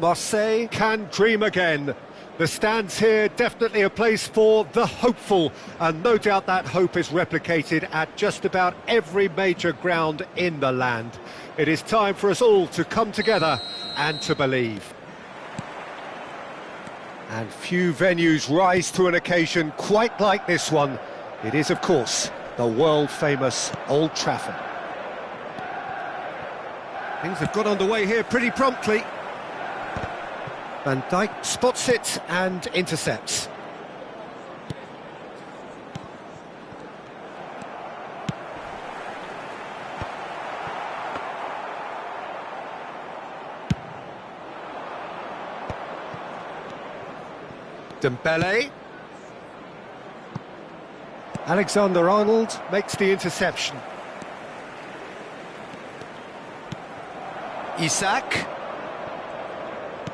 Marseille can dream again. The stands here definitely a place for the hopeful, and no doubt that hope is replicated at just about every major ground in the land. It is time for us all to come together and to believe. And few venues rise to an occasion quite like this one. It is, of course, the world-famous Old Trafford. Things have got underway here pretty promptly. Van Dijk spots it and intercepts. Dembele. Alexander-Arnold makes the interception. Isak.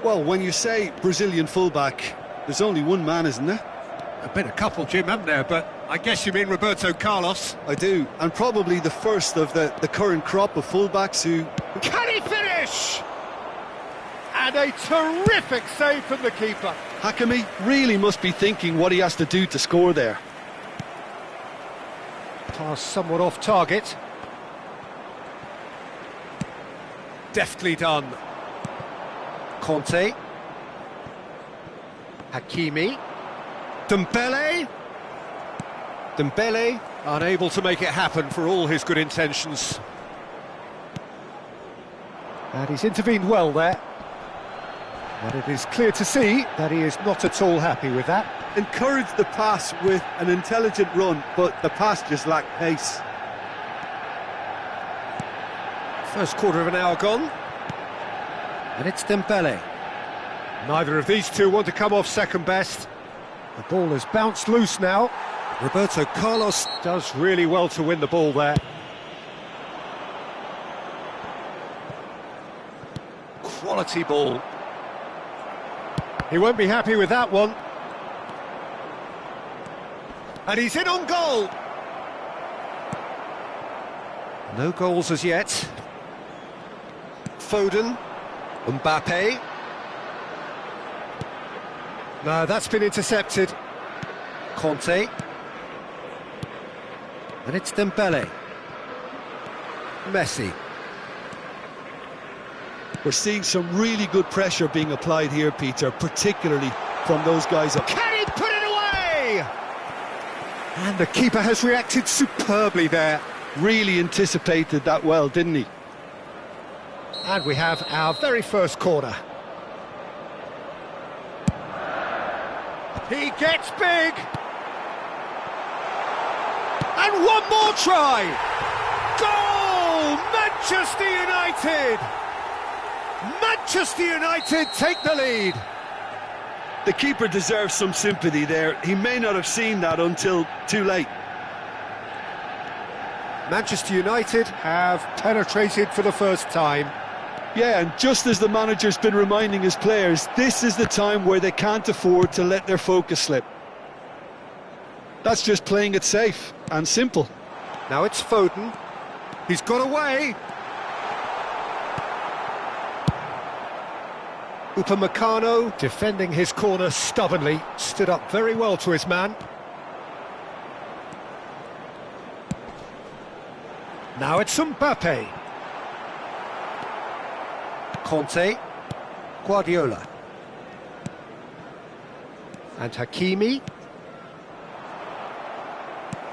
Well, when you say Brazilian fullback, there's only one man, isn't there? There've been a couple, Jim, haven't there? But I guess you mean Roberto Carlos. I do, and probably the first of the current crop of fullbacks who... Can he finish? And a terrific save from the keeper. Hakimi really must be thinking what he has to do to score there. Pass somewhat off target. Deftly done. Conte. Hakimi. Dembele. Dembele unable to make it happen for all his good intentions. And he's intervened well there. But it is clear to see that he is not at all happy with that. Encouraged the pass with an intelligent run, but the pass just lacked pace. First quarter of an hour gone. And it's Dembele. Neither of these two want to come off second best. The ball has bounced loose now. Roberto Carlos does really well to win the ball there. Quality ball. He won't be happy with that one. And he's in on goal. No goals as yet. Foden. Mbappe. No, that's been intercepted. Conte. And it's Dembele. Messi. We're seeing some really good pressure being applied here, Peter, particularly from those guys up. Can he put it away? And the keeper has reacted superbly there. Really anticipated that well, didn't he? And we have our very first corner. He gets big. And one more try. Goal! Manchester United! Manchester United take the lead. The keeper deserves some sympathy there. He may not have seen that until too late. Manchester United have penetrated for the first time. Yeah, and just as the manager's been reminding his players, this is the time where they can't afford to let their focus slip. That's just playing it safe and simple. Now it's Foden. He's got away. Upamecano, defending his corner stubbornly, stood up very well to his man. Now it's Mbappe. Conte. Guardiola. And Hakimi.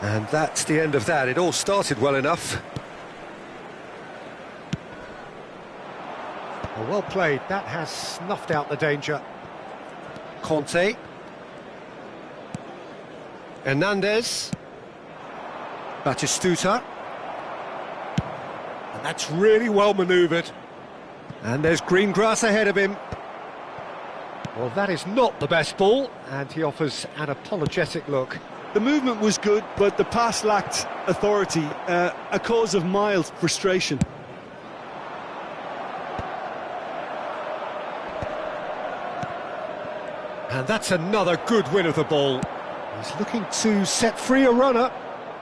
And that's the end of that. It all started well enough. Well played. That has snuffed out the danger. Conte. Hernandez. Batistuta. And that's really well manoeuvred. And there's green grass ahead of him. Well, that is not the best ball, and he offers an apologetic look. The movement was good, but the pass lacked authority, a cause of mild frustration. And that's another good win of the ball. He's looking to set free a runner,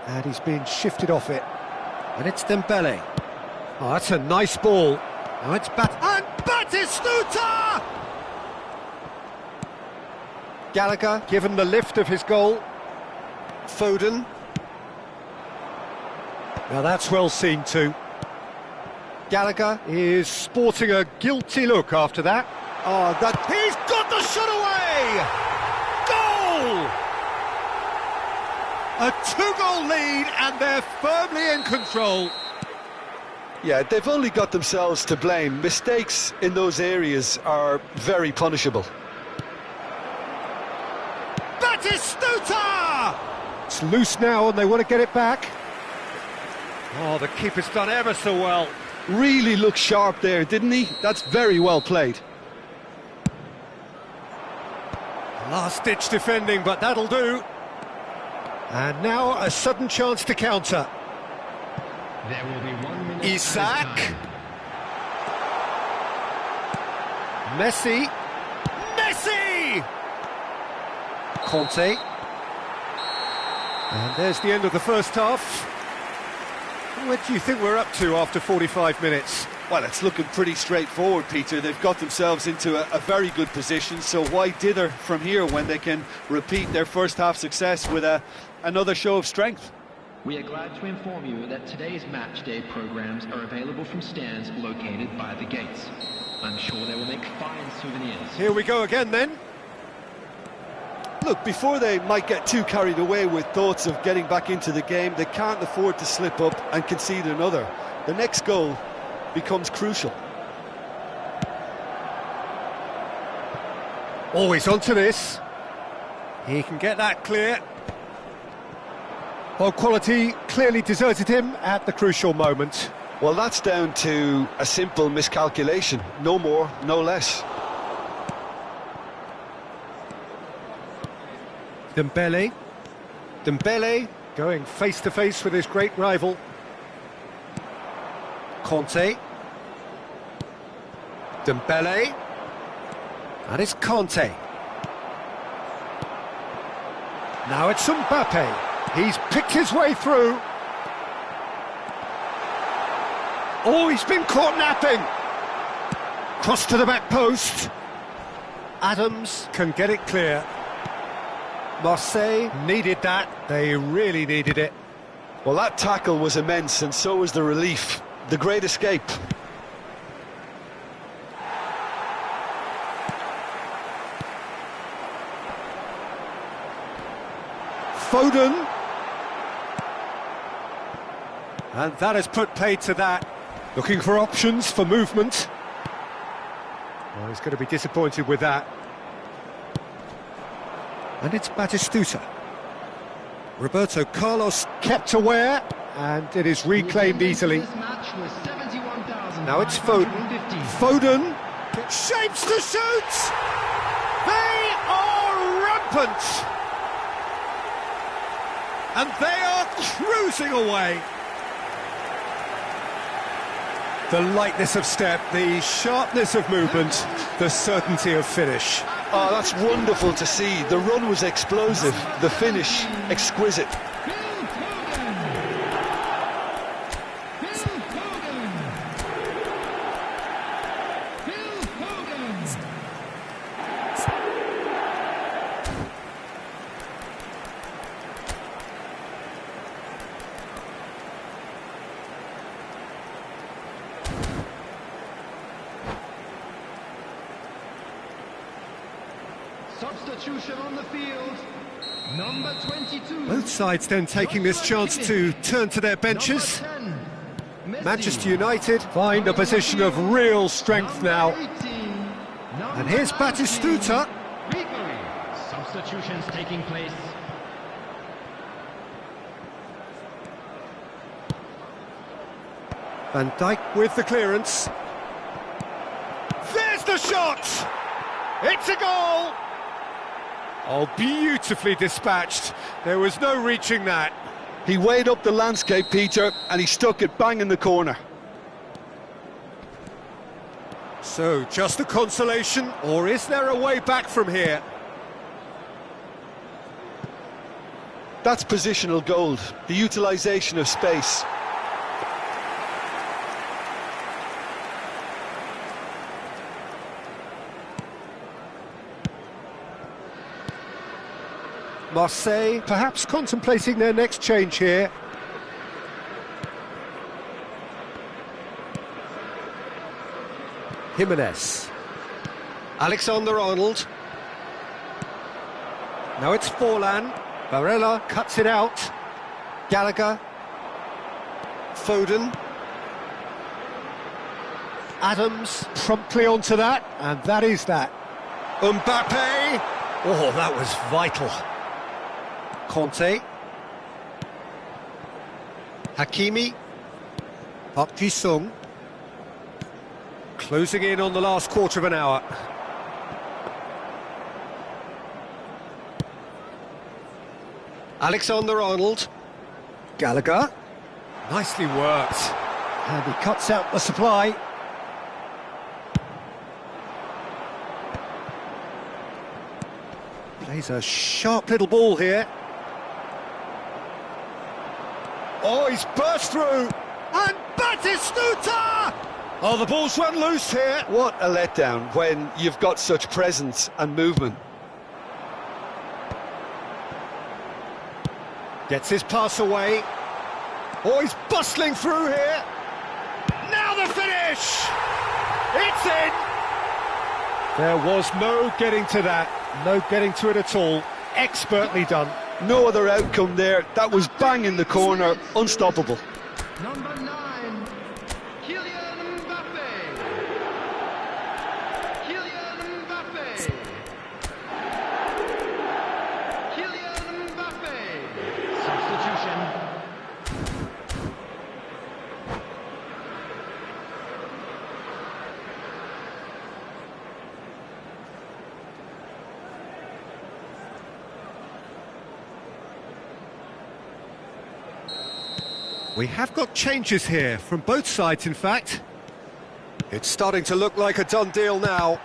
and he's being shifted off it. And it's Dembele. Oh, that's a nice ball. Now it's and Batistuta! Gallagher given the lift of his goal. Foden. Now that's well seen too. Gallagher is sporting a guilty look after that. Oh, he's got the shot away! Goal! A two-goal lead and they're firmly in control. Yeah, they've only got themselves to blame. Mistakes in those areas are very punishable. Batistuta! It's loose now and they want to get it back. Oh, the keeper's done ever so well. Really looked sharp there, didn't he? That's very well played. Last-ditch defending, but that'll do. And now a sudden chance to counter. There will be 1 minute. Isak. Messi. Messi! Conte. And there's the end of the first half. What do you think we're up to after 45 minutes? Well, it's looking pretty straightforward, Peter. They've got themselves into a very good position, so why dither from here when they can repeat their first half success with another show of strength? We are glad to inform you that today's match day programs are available from stands located by the gates. I'm sure they will make fine souvenirs. Here we go again then. Look, before they might get too carried away with thoughts of getting back into the game, they can't afford to slip up and concede another. The next goal becomes crucial. Always onto this. He can get that clear. Well, quality clearly deserted him at the crucial moment. Well, that's down to a simple miscalculation. No more, no less. Dembele. Dembele going face-to-face with his great rival. Conte. Dembele. And it's Conte. Now it's Mbappe. He's picked his way through. Oh, he's been caught napping. Cross to the back post. Adams can get it clear. Marseille needed that. They really needed it. Well, that tackle was immense, and so was the relief. The great escape. Foden. And that has put paid to that. Looking for options for movement. Well, he's going to be disappointed with that. And it's Batistuta. Roberto Carlos kept aware, and it is reclaimed easily. Now it's Foden. Foden shapes to shoot! They are rampant! And they are cruising away. The lightness of step, the sharpness of movement, the certainty of finish. Oh, that's wonderful to see. The run was explosive, the finish exquisite. Substitution on the field, number 22. Both sides then taking this chance to turn to their benches. 10, Manchester United find a position of real strength now. And here's Batistuta. Substitutions taking place. Van Dijk with the clearance. There's the shot! It's a goal! Oh, beautifully dispatched. There was no reaching that. He weighed up the landscape, Peter, and he stuck it bang in the corner. So, just a consolation, or is there a way back from here? That's positional gold, the utilisation of space. Marseille perhaps contemplating their next change here. Jimenez. Alexander-Arnold. Now it's Forlan. Varela cuts it out. Gallagher. Foden. Adams promptly onto that, and that is that. Mbappe. Oh, that was vital. Conte. Hakimi. Park Ji-sung. Closing in on the last quarter of an hour. Alexander-Arnold. Gallagher. Nicely worked. And he cuts out the supply. Plays a sharp little ball here. Oh, he's burst through. And Batistuta! Oh, the ball's run loose here. What a letdown when you've got such presence and movement. Gets his pass away. Oh, he's bustling through here. Now the finish! It's in! There was no getting to that. No getting to it at all. Expertly done. No other outcome there. That was bang in the corner. Unstoppable. Number 9, Kylian Mbappe. Kylian Mbappe. Kylian Mbappe. Substitution. We have got changes here, from both sides in fact. It's starting to look like a done deal now.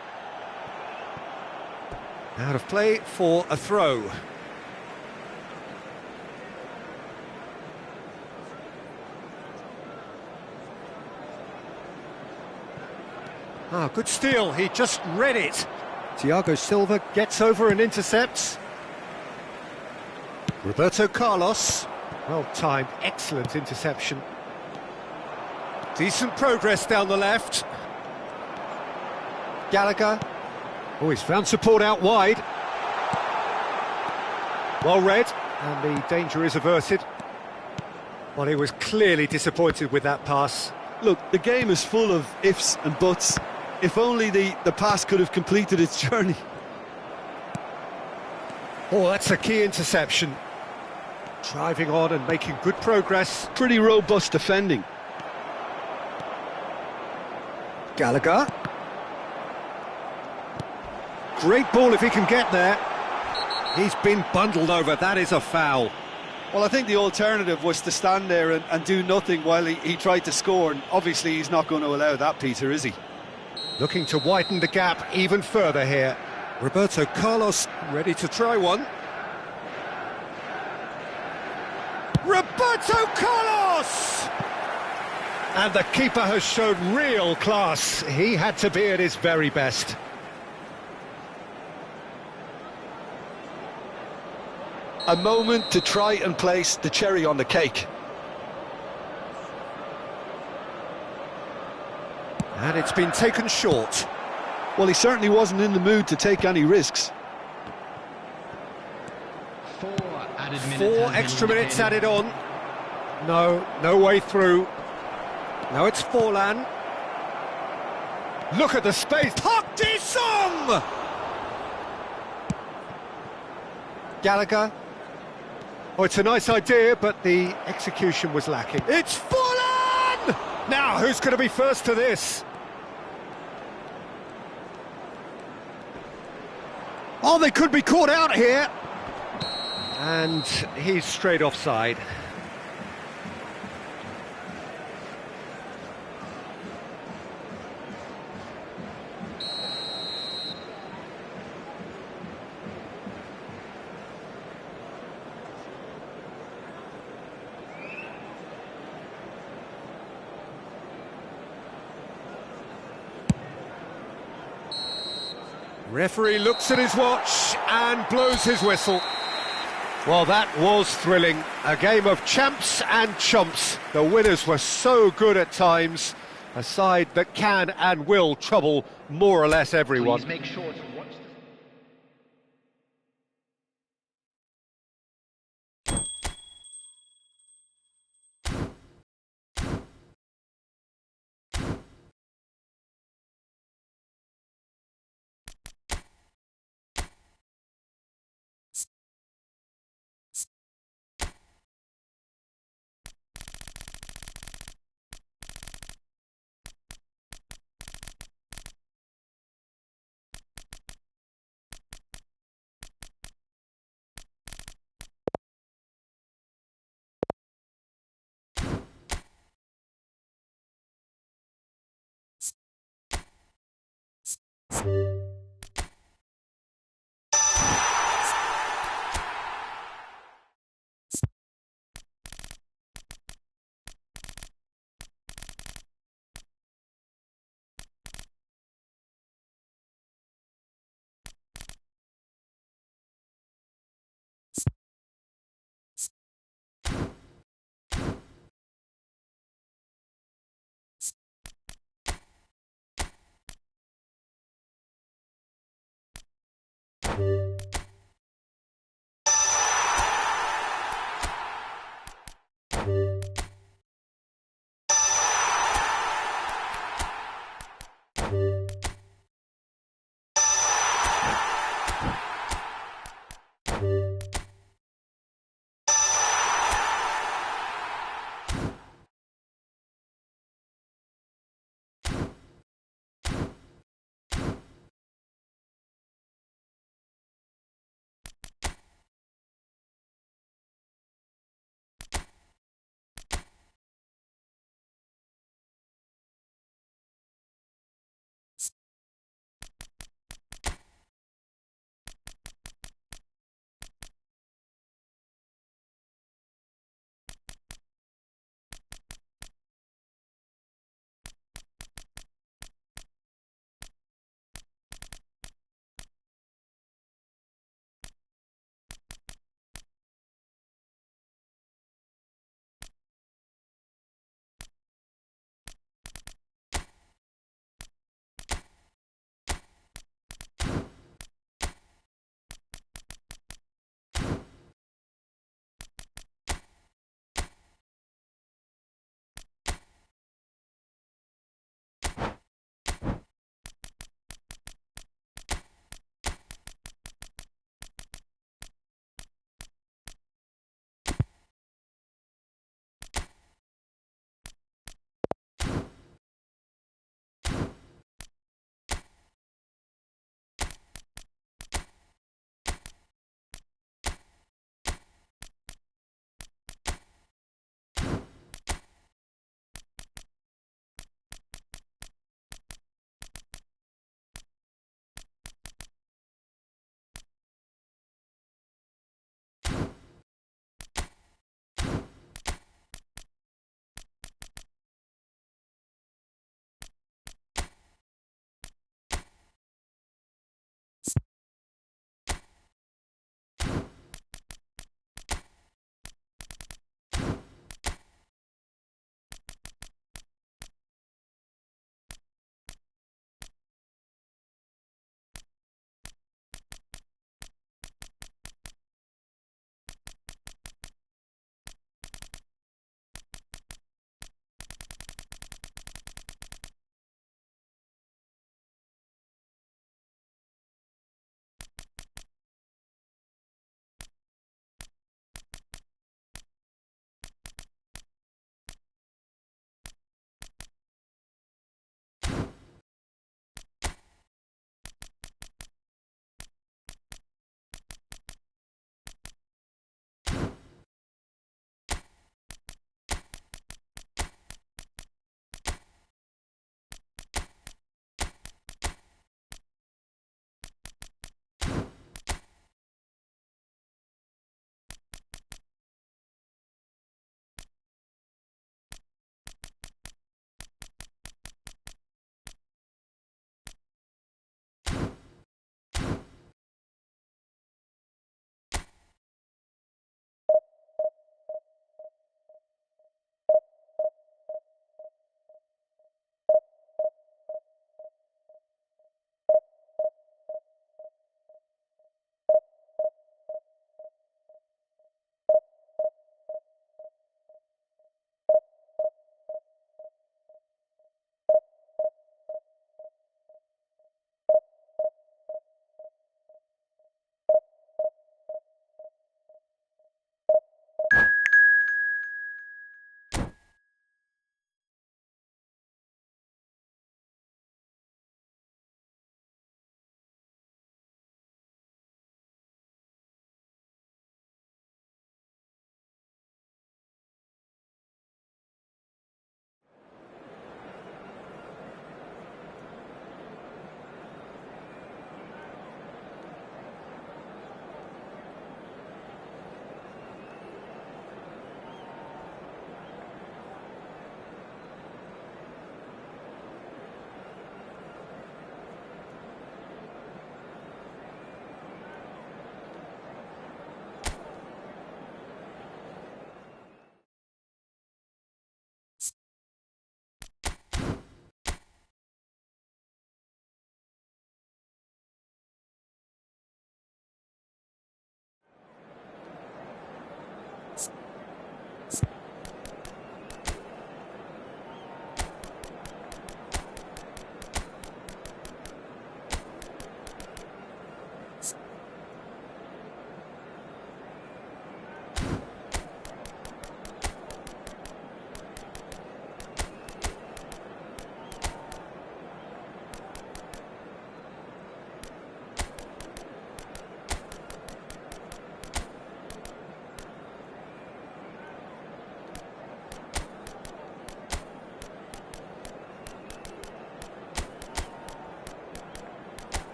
Out of play for a throw. Ah, good steal, he just read it. Thiago Silva gets over and intercepts. Roberto Carlos. Well timed, excellent interception. Decent progress down the left. Gallagher. Oh, he's found support out wide. Well read, and the danger is averted. Well, he was clearly disappointed with that pass. Look, the game is full of ifs and buts. If only the pass could have completed its journey. Oh, that's a key interception. Driving on and making good progress. Pretty robust defending. Gallagher. Great ball if he can get there. He's been bundled over, that is a foul. Well, I think the alternative was to stand there and do nothing while he tried to score, and obviously he's not going to allow that, Peter, is he? Looking to widen the gap even further here. Roberto Carlos ready to try one. Roberto Carlos! And the keeper has shown real class. He had to be at his very best. A moment to try and place the cherry on the cake. And it's been taken short. Well, he certainly wasn't in the mood to take any risks. 4 extra minutes added on. No way through. Now it's Forlan. Look at the space. Park Ji-sung! Gallagher. Oh, it's a nice idea, but the execution was lacking. It's Forlan! Now, who's going to be first to this? Oh, they could be caught out here. And he's straight offside. Referee looks at his watch and blows his whistle. Well, that was thrilling. A game of champs and chumps. The winners were so good at times. A side that can and will trouble more or less everyone. Please make sure to watch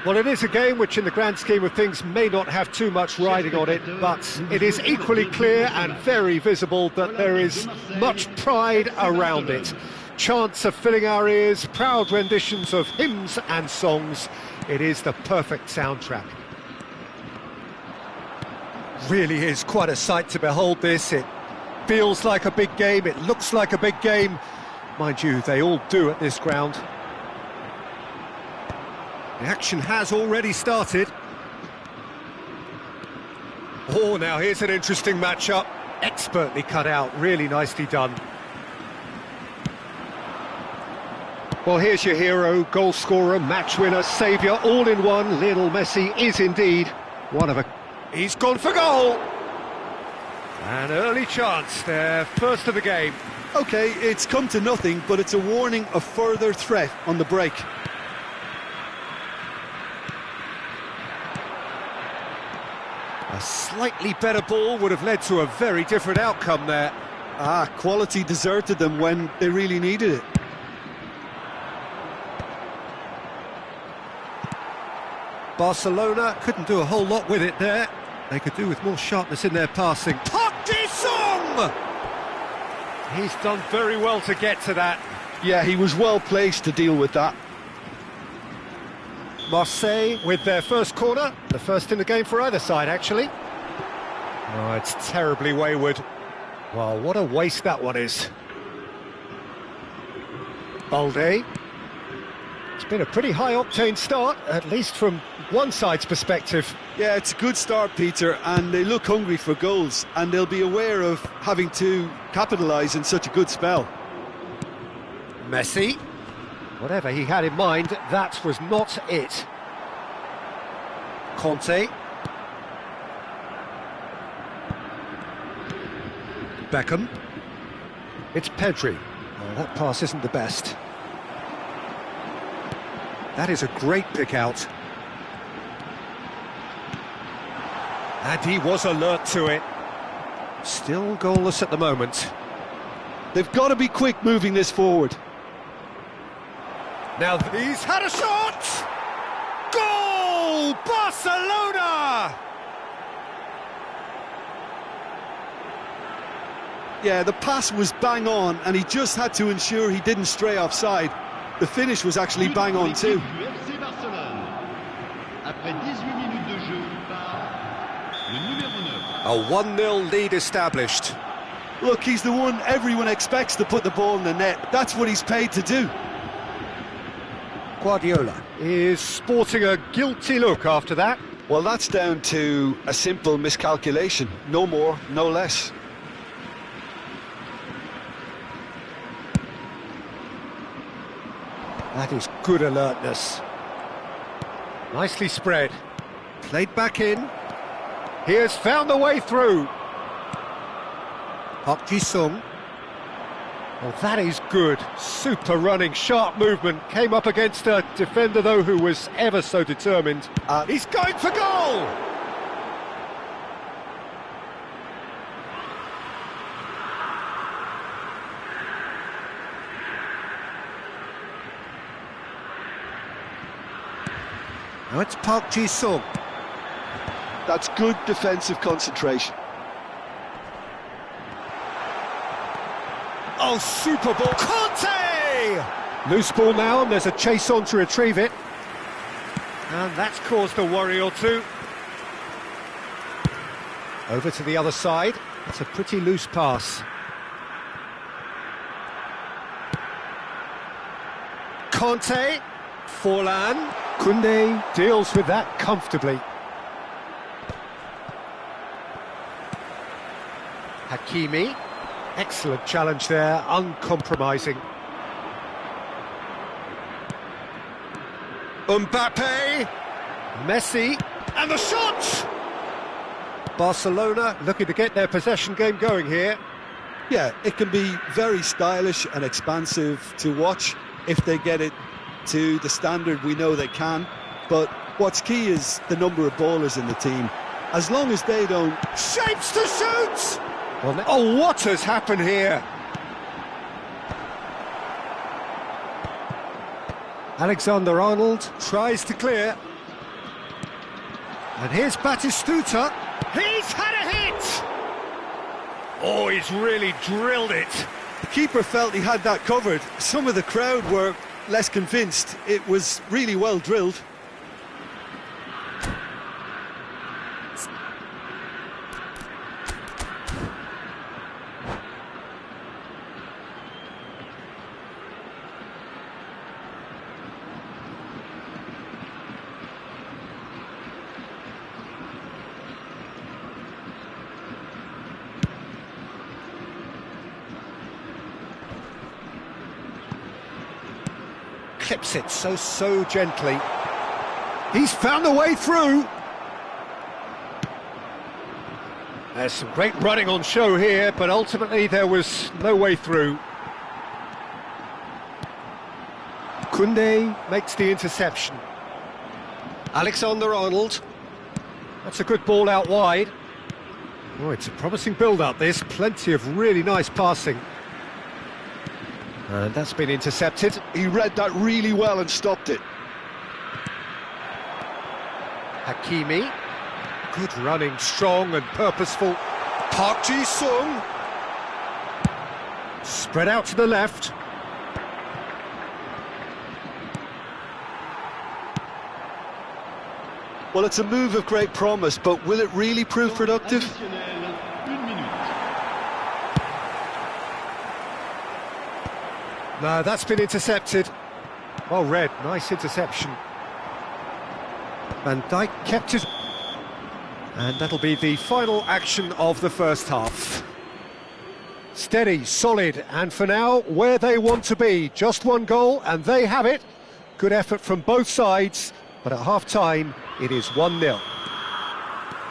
Well, it is a game which, in the grand scheme of things, may not have too much riding on it, but it is equally clear and very visible that there is much pride around it. Chants are filling our ears, proud renditions of hymns and songs. It is the perfect soundtrack. Really is quite a sight to behold this. It feels like a big game, it looks like a big game. Mind you, they all do at this ground. The action has already started. Oh, now here's an interesting matchup. Expertly cut out, really nicely done. Well, here's your hero, goal scorer, match winner, saviour, all in one. Lionel Messi is indeed one of a... He's gone for goal! An early chance there, first of the game. OK, it's come to nothing, but it's a warning of further threat on the break. A slightly better ball would have led to a very different outcome there. Quality deserted them when they really needed it. Barcelona couldn't do a whole lot with it there. They could do with more sharpness in their passing. Park Ji-sung! He's done very well to get to that. Yeah, he was well placed to deal with that. Marseille with their first corner, the first in the game for either side, actually. Oh, it's terribly wayward. Well, what a waste that one is. Balde. It's been a pretty high-octane start, at least from one side's perspective. Yeah, it's a good start, Peter, and they look hungry for goals, and they'll be aware of having to capitalise in such a good spell. Messi. Whatever he had in mind, that was not it. Conte. Beckham. It's Pedri. Oh, that pass isn't the best. That is a great pick out. And he was alert to it. Still goalless at the moment. They've got to be quick moving this forward. Now he's had a shot! Goal! Barcelona! Yeah, the pass was bang on, and he just had to ensure he didn't stray offside. The finish was actually bang on too. A 1-0 lead established. Look, he's the one everyone expects to put the ball in the net. That's what he's paid to do. Guardiola is sporting a guilty look after that. Well, that's down to a simple miscalculation. No more, no less. That is good alertness. Nicely spread. Played back in. He has found the way through. Park Ji-sung. Well, that is good. Super running, sharp movement. Came up against a defender, though, who was ever so determined. He's going for goal! Now it's Park Ji-sung. That's good defensive concentration. Oh, super ball. Conte! Loose ball now, and there's a chase on to retrieve it. And that's caused a worry or two. Over to the other side. That's a pretty loose pass. Conte. Forlan. Koundé deals with that comfortably. Hakimi. Excellent challenge there, uncompromising. Mbappe. Messi. And the shot! Barcelona looking to get their possession game going here. Yeah, it can be very stylish and expansive to watch if they get it to the standard we know they can. But what's key is the number of ballers in the team. As long as they don't... Shapes to shoot! Well, oh, what has happened here? Alexander-Arnold tries to clear. And here's Batistuta. He's had a hit! Oh, he's really drilled it. The keeper felt he had that covered. Some of the crowd were less convinced. It was really well drilled. Clips it so gently. He's found a way through. There's some great running on show here, but ultimately there was no way through. Koundé makes the interception. Alexander-Arnold. That's a good ball out wide. Oh, it's a promising build-up, this. Plenty of really nice passing. And that's been intercepted. He read that really well and stopped it. Hakimi. Good running, strong and purposeful. Park Ji-sung. Spread out to the left. Well, it's a move of great promise, but will it really prove productive? No, that's been intercepted. Well read, nice interception. Van Dijk kept it. And that'll be the final action of the first half. Steady, solid, and for now, where they want to be. Just one goal, and they have it. Good effort from both sides, but at half-time, it is 1-0.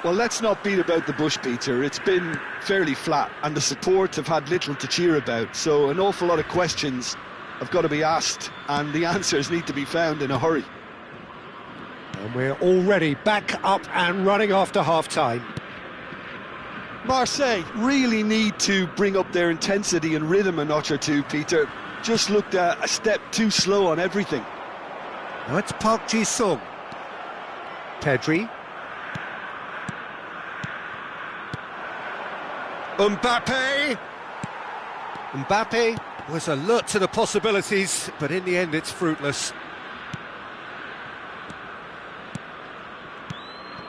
Well, let's not beat about the bush, Peter. It's been fairly flat, and the support have had little to cheer about, so an awful lot of questions have got to be asked, and the answers need to be found in a hurry. And we're already back up and running after half-time. Marseille really need to bring up their intensity and rhythm a notch or two, Peter. Just looked a step too slow on everything. Now it's Park Ji-sung. Pedri. Mbappe was alert to the possibilities, but in the end it's fruitless.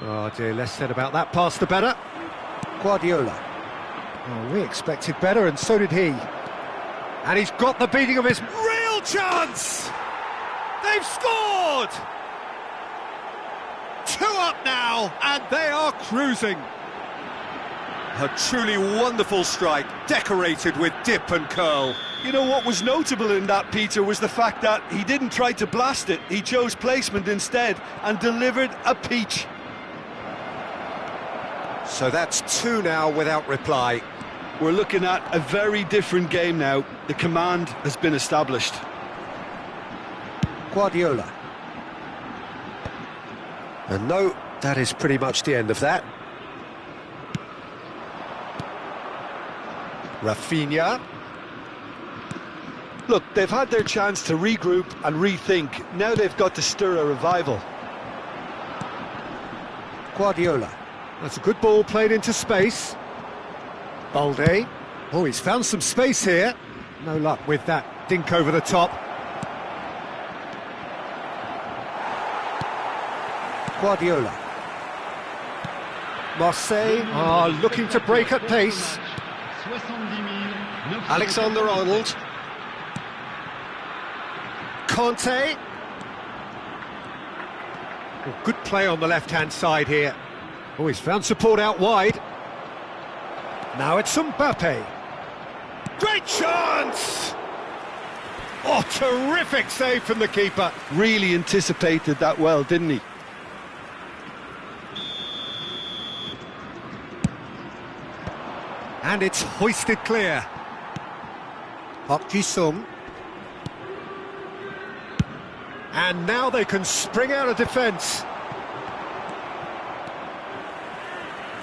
Oh dear, less said about that pass the better. Guardiola. Oh, we expected better, and so did he. And he's got the beating of his real chance! They've scored! 2 up now, and they are cruising. A truly wonderful strike, decorated with dip and curl. You know what was notable in that, Peter, was the fact that he didn't try to blast it. He chose placement instead and delivered a peach. So that's 2 now without reply. We're looking at a very different game now. The command has been established. Guardiola. And no, that is pretty much the end of that. Rafinha. Look, they've had their chance to regroup and rethink. Now they've got to stir a revival. Guardiola. That's a good ball played into space. Balde. Oh, he's found some space here. No luck with that dink over the top. Guardiola. Marseille are looking to break at pace. Alexander-Arnold. Conte. Oh, good play on the left-hand side here. Oh, he's found support out wide. Now it's Mbappe. Great chance! Oh, terrific save from the keeper. Really anticipated that well, didn't he? And it's hoisted clear. Park Ji-sung. And now they can spring out of defence.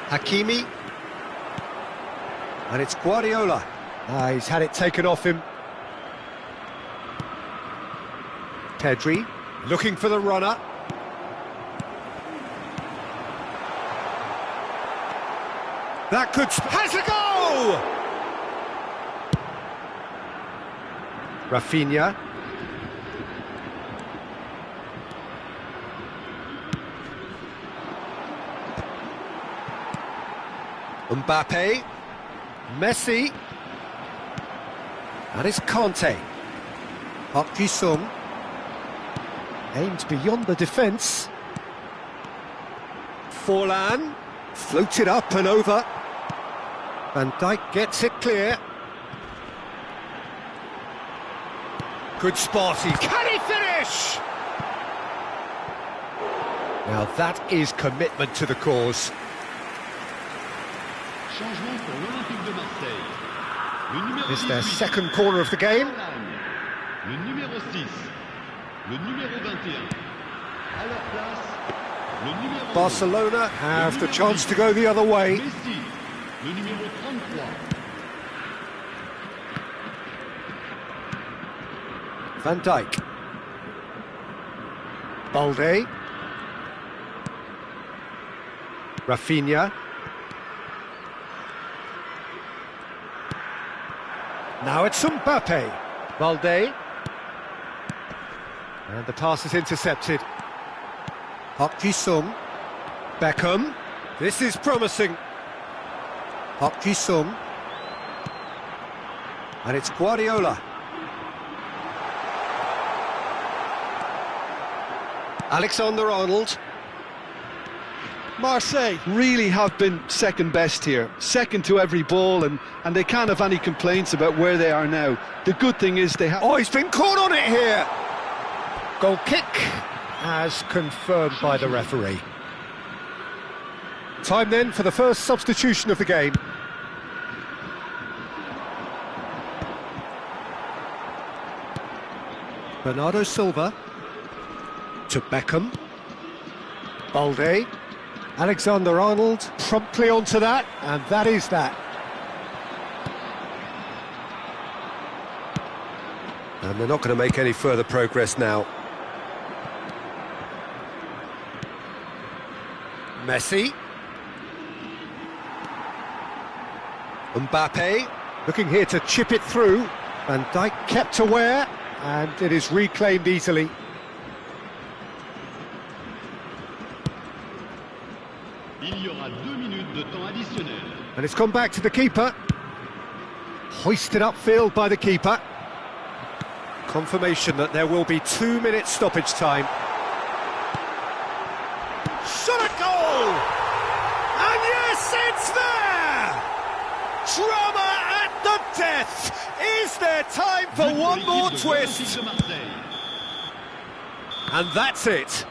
Hakimi. And it's Guardiola. He's had it taken off him. Pedri, looking for the runner. That could... has a goal! Rafinha. Mbappe. Messi. That is Conte. Park Ji-sung. Aimed beyond the defence. Forlan. Floated up and over. Van Dijk gets it clear. Good spot. Can he finish? Now that is commitment to the cause. It's their second corner of the game. Barcelona have the chance to go the other way. Van Dijk. Balde. Rafinha. Now it's Mbappe. Balde. And the pass is intercepted. Park Ji-sung. Beckham. This is promising. Park Ji-sung. And it's Guardiola. Alexander-Arnold. Marseille really have been second best here, second to every ball, and they can't have any complaints about where they are now. The good thing is they have... Oh, he's been caught on it here! Goal kick, as confirmed by the referee. Time then for the first substitution of the game. Bernardo Silva. To Beckham. Balde. Alexander-Arnold promptly onto that, and that is that. And they're not going to make any further progress now. Messi. Mbappe, looking here to chip it through. Van Dijk kept aware, and it is reclaimed easily. And it's gone back to the keeper. Hoisted upfield by the keeper. Confirmation that there will be 2 minutes stoppage time. Shot at goal! And yes, it's there! Drama at the death! Is there time for one more twist? And that's it.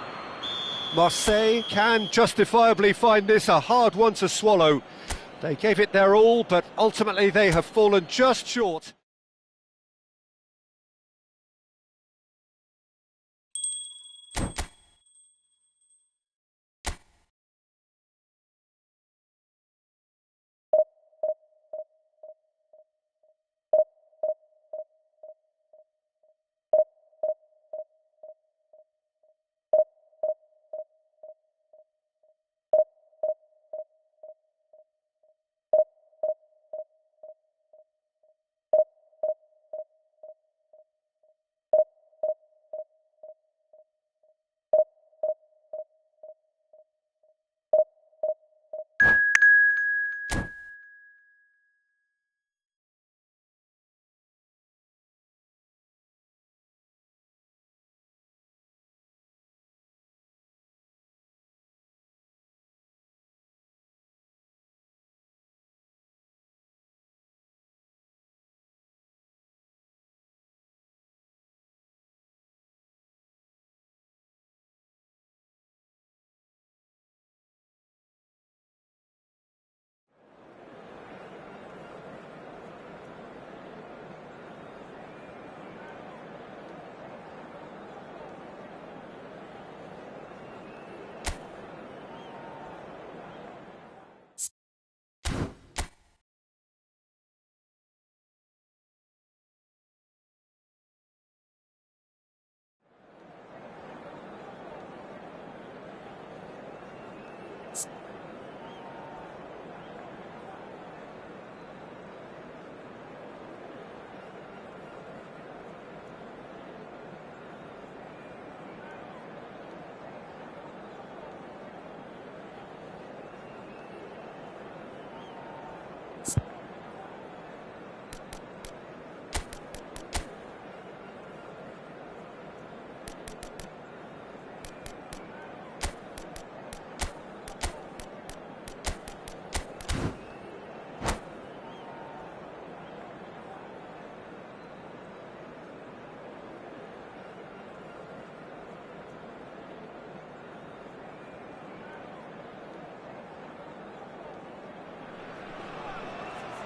Marseille can justifiably find this a hard one to swallow. They gave it their all, but ultimately they have fallen just short.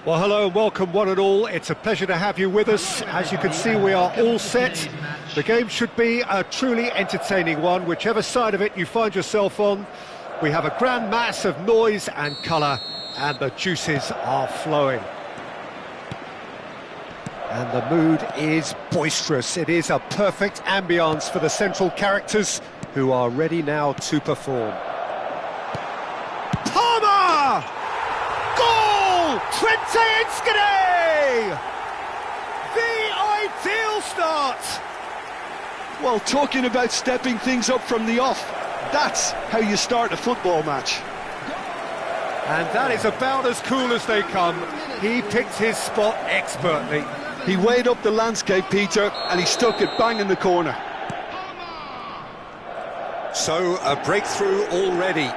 Well, hello and welcome one and all. It's a pleasure to have you with us. As you can see, we are all set. The game should be a truly entertaining one, whichever side of it you find yourself on. We have a grand mass of noise and colour, and the juices are flowing. And the mood is boisterous. It is a perfect ambience for the central characters, who are ready now to perform. Palmer! Goal! Trente Inskade! The ideal start! Well, talking about stepping things up from the off, that's how you start a football match. And that is about as cool as they come. He picked his spot expertly. He weighed up the landscape, Peter, and he stuck it bang in the corner. So, a breakthrough already.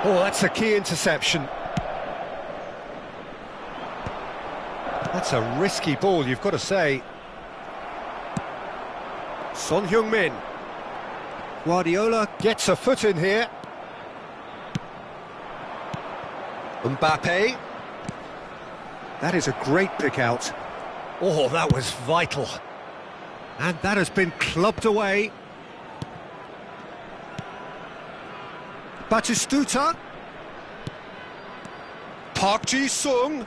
Oh, that's a key interception. That's a risky ball, you've got to say. Son Heung-min. Guardiola gets a foot in here. Mbappe. That is a great pick out. Oh, that was vital. And that has been clubbed away. Batistuta. Park Ji-sung.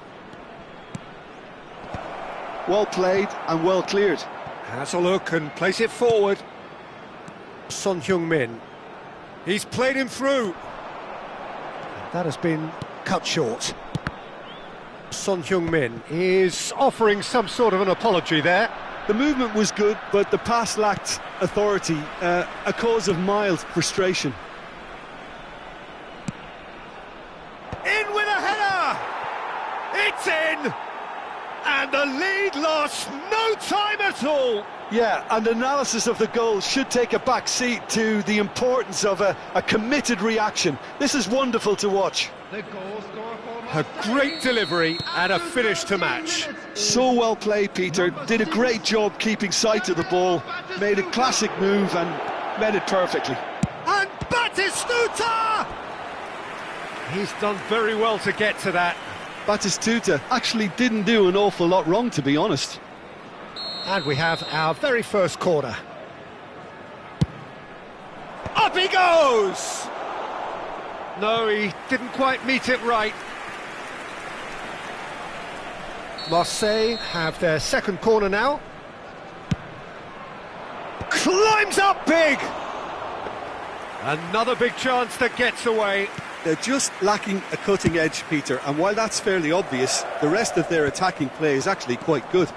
Well played and well cleared. Has a look and plays it forward. Son Heung-min. He's played him through. That has been cut short. Son Heung-min is offering some sort of an apology there. The movement was good, but the pass lacked authority, a cause of mild frustration. In with a header! It's in! And the lead lost no time at all! Yeah, and analysis of the goal should take a back seat to the importance of a committed reaction. This is wonderful to watch. A great delivery and a finish to match. So well played, Peter. Did a great job keeping sight of the ball, made a classic move and met it perfectly. And Batistuta! He's done very well to get to that. Batistuta actually didn't do an awful lot wrong, to be honest. And we have our very first corner. Up he goes! No, he didn't quite meet it right. Marseille have their second corner now. Climbs up big! Another big chance that gets away. They're just lacking a cutting edge, Peter, and while that's fairly obvious, the rest of their attacking play is actually quite good.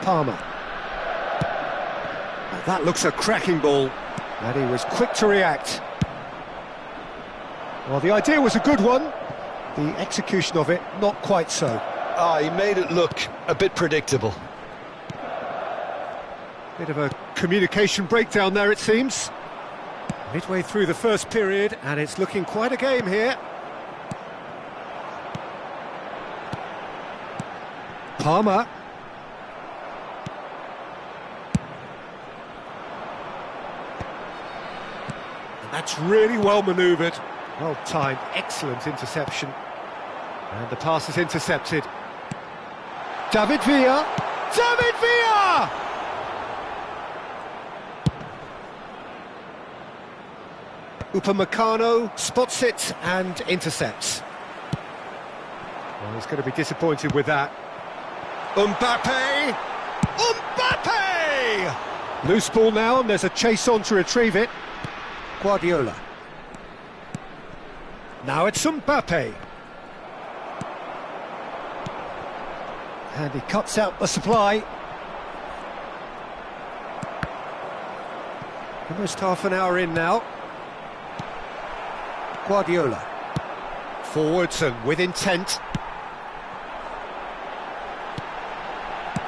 Palmer. Now that looks a cracking ball, and he was quick to react. Well, the idea was a good one, the execution of it not quite so. He made it look a bit predictable. Bit of a communication breakdown there, it seems. Midway through the first period, and it's looking quite a game here. Palmer. And that's really well manoeuvred. Well timed, excellent interception. And the pass is intercepted. David Villa! David Villa! Upamecano spots it and intercepts. Well, he's going to be disappointed with that. Mbappe! Mbappe! Loose ball now, and there's a chase on to retrieve it. Guardiola. Now it's Mbappe. And he cuts out the supply. Almost half an hour in now. Guardiola. Forwards and with intent.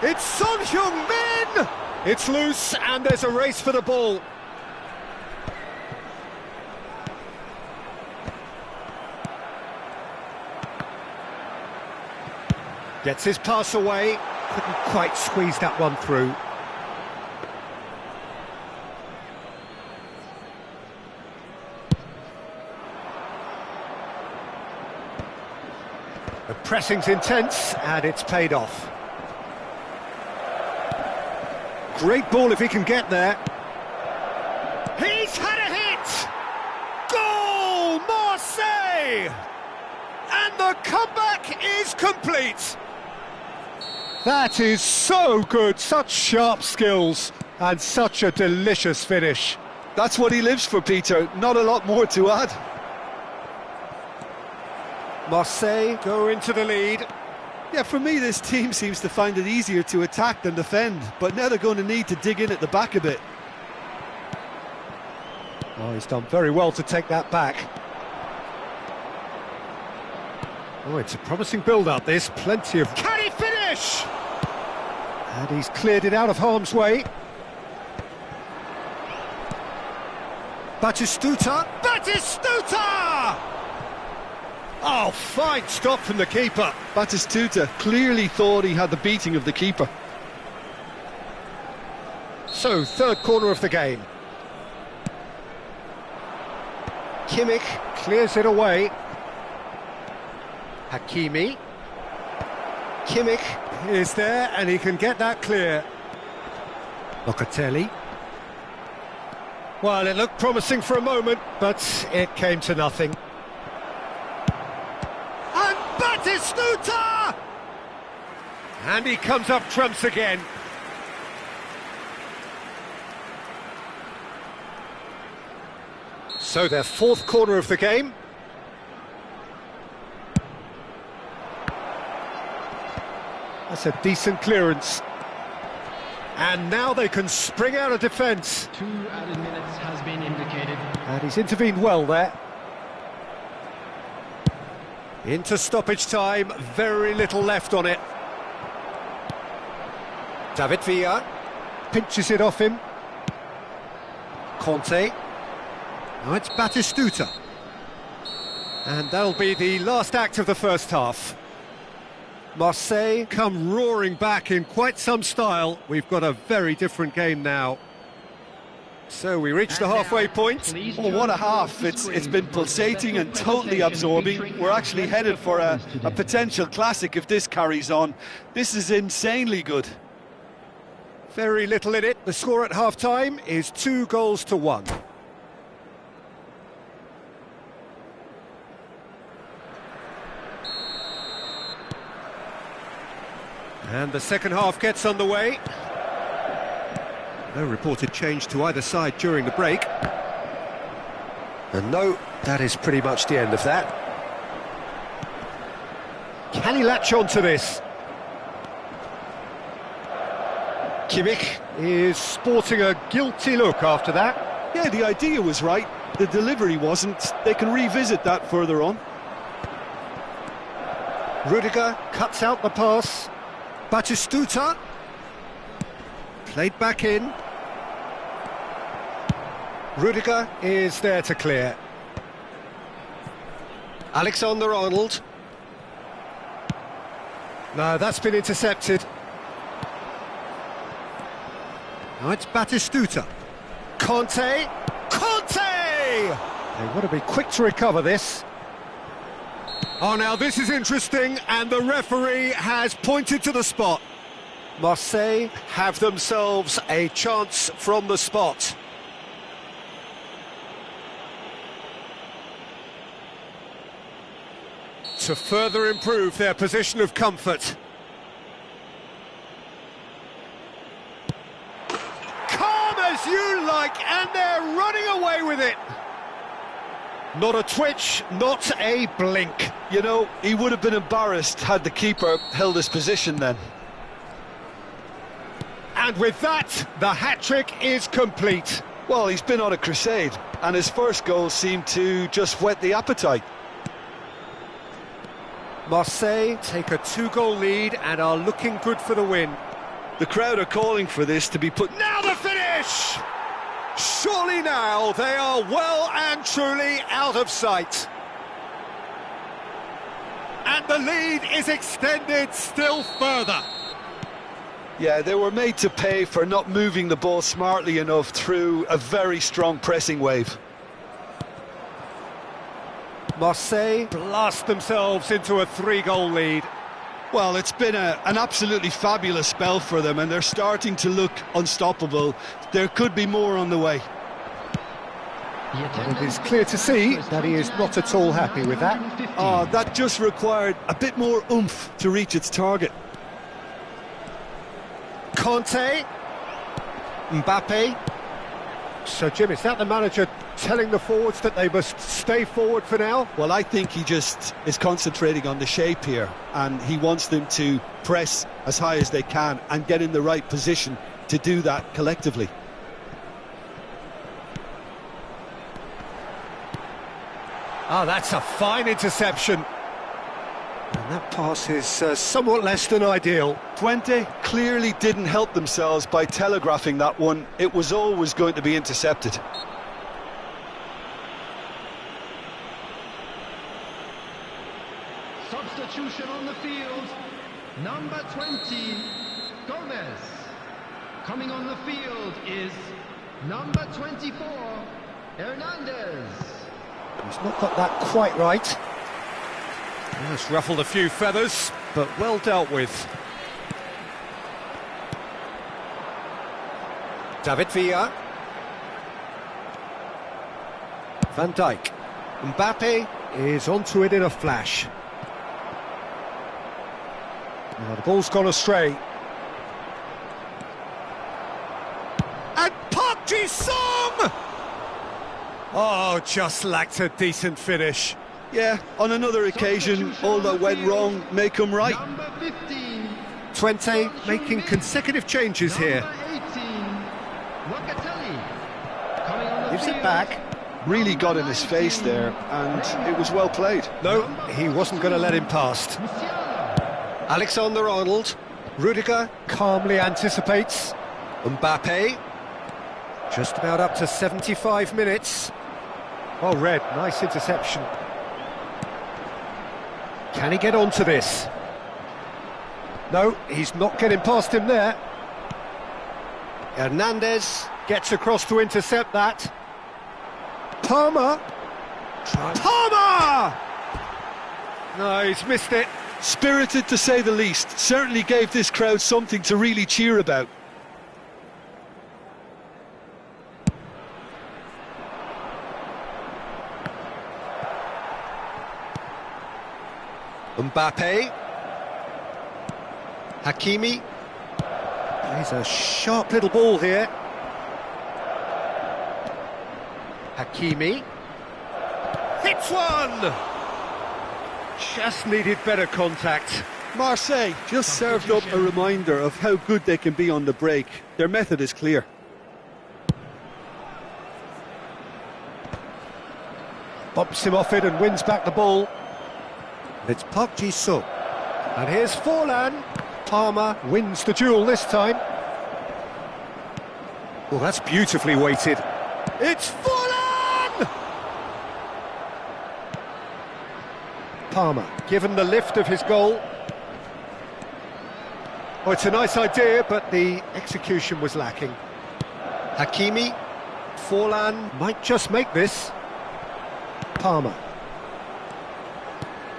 It's Son Heung-min! It's loose and there's a race for the ball. Gets his pass away, couldn't quite squeeze that one through. The pressing's intense, and it's paid off. Great ball if he can get there. He's had a hit! Goal! Marseille! And the comeback is complete! That is so good, such sharp skills, and such a delicious finish. That's what he lives for, Peter. Not a lot more to add. Marseille go into the lead. Yeah, for me, this team seems to find it easier to attack than defend, but now they're going to need to dig in at the back a bit. Oh, he's done very well to take that back. Oh, it's a promising build-up, this. Plenty of... Can he finish? And he's cleared it out of harm's way. Batistuta! Batistuta! Oh, fine stop from the keeper. Batistuta clearly thought he had the beating of the keeper. So, third corner of the game. Kimmich clears it away. Hakimi. Kimmich is there, and he can get that clear. Locatelli. Well, it looked promising for a moment, but it came to nothing. And Batistuta! And he comes up trumps again. So their fourth corner of the game. That's a decent clearance. And now they can spring out of defence. 2 added minutes has been indicated. And he's intervened well there. Into stoppage time, very little left on it. David Villa pinches it off him. Conte. Now it's Batistuta. And that'll be the last act of the first half. Marseille come roaring back in quite some style. We've got a very different game now. So we reach the halfway point. Oh, what a half. It's been pulsating and totally absorbing. We're actually headed for a potential classic if this carries on. This is insanely good. Very little in it. The score at half-time is 2-1. And the second half gets underway. No reported change to either side during the break. And no, that is pretty much the end of that. Can he latch on to this? Kimmich is sporting a guilty look after that. Yeah, the idea was right. The delivery wasn't. They can revisit that further on. Rudiger cuts out the pass. Batistuta played back in. Rudiger is there to clear. Alexander-Arnold. No, that's been intercepted. Now it's Batistuta. Conte. Conte! They want to be quick to recover this. Oh, now this is interesting, and the referee has pointed to the spot. Marseille have themselves a chance from the spot. To further improve their position of comfort. Calm as you like, and they're running away with it. Not a twitch, not a blink. You know, he would have been embarrassed had the keeper held his position then. And with that, the hat-trick is complete. Well, he's been on a crusade, and his first goal seemed to just whet the appetite. Marseille take a 2-goal lead and are looking good for the win. The crowd are calling for this to be put... Now the finish! Surely now they are well and truly out of sight. And the lead is extended still further. Yeah, they were made to pay for not moving the ball smartly enough through a very strong pressing wave. Marseille blast themselves into a 3-goal lead. Well, it's been an absolutely fabulous spell for them, and they're starting to look unstoppable. There could be more on the way. And it is clear to see that he is not at all happy with that. Oh, that just required a bit more oomph to reach its target. Conte, Mbappe. So, Jim, is that the manager telling the forwards that they must stay forward for now? Well, I think he just is concentrating on the shape here, and he wants them to press as high as they can and get in the right position to do that collectively. Oh, that's a fine interception. And that pass is somewhat less than ideal. Twente clearly didn't help themselves by telegraphing that one. It was always going to be intercepted. Substitution on the field. Number 20, Gomez. Coming on the field is number 24, Hernandez. He's not got that quite right. It's ruffled a few feathers, but well dealt with. David Villa. Van Dijk. Mbappe is onto it in a flash. Now the ball's gone astray. And Park Ji-sung! Oh, just lacked a decent finish. Yeah, on another occasion, all that went wrong may come right. Number 15, Twente making consecutive changes here. number 18, Locatelli. Coming on the Gives field. it back. Really got in his face there, and it was well played. No, he wasn't going to let him past. Musiala. Alexander-Arnold. Rudiger calmly anticipates. Mbappe. Just about up to 75 minutes. Oh, Red, nice interception. Can he get onto this? No, he's not getting past him there. Hernandez gets across to intercept that. Palmer. Palmer! No, he's missed it. Spirited to say the least. Certainly gave this crowd something to really cheer about. Mbappe. Hakimi. Plays a sharp little ball here. Hakimi. Hits one! Just needed better contact. Marseille just served up a reminder of how good they can be on the break. Their method is clear. Bumps him off it and wins back the ball. It's Park Ji-sung. And here's Forlan. Palmer wins the duel this time. Well, that's beautifully weighted. It's Forlan! Palmer, given the lift of his goal. Oh, it's a nice idea, but the execution was lacking. Hakimi. Forlan might just make this. Palmer.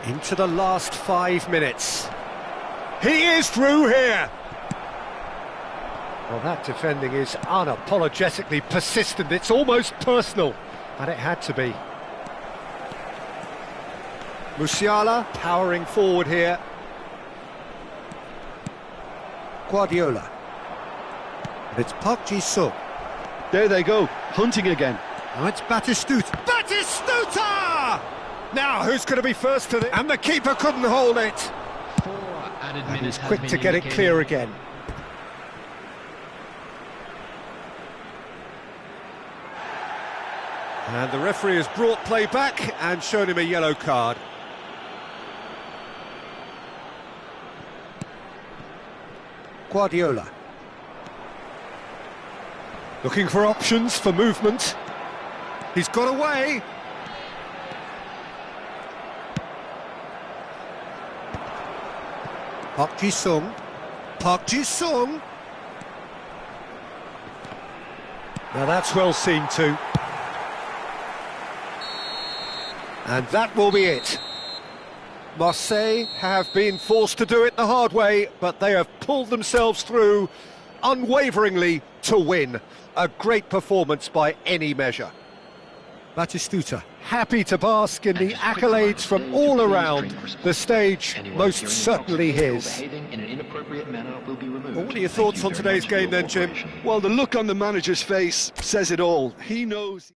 Into the last 5 minutes. He is through here! Well, that defending is unapologetically persistent. It's almost personal, and it had to be. Musiala powering forward here. Guardiola. And it's Park Ji-sung. There they go, hunting again. Now it's Batistuta. Batistuta! Now, who's going to be first to the... And the keeper couldn't hold it. 4 added And minutes he's quick has to been get it indicated. clear again. And the referee has brought play back and shown him a yellow card. Guardiola. Looking for options for movement. He's got away. Park Ji-sung. Park Ji-sung. Now that's well seen too. And that will be it. Marseille have been forced to do it the hard way, but they have pulled themselves through unwaveringly to win. A great performance by any measure. Batistuta happy to bask in the accolades from all around. The stage most certainly his. Well, what are your thoughts on today's game then, Jim? Well, the look on the manager's face says it all. He knows...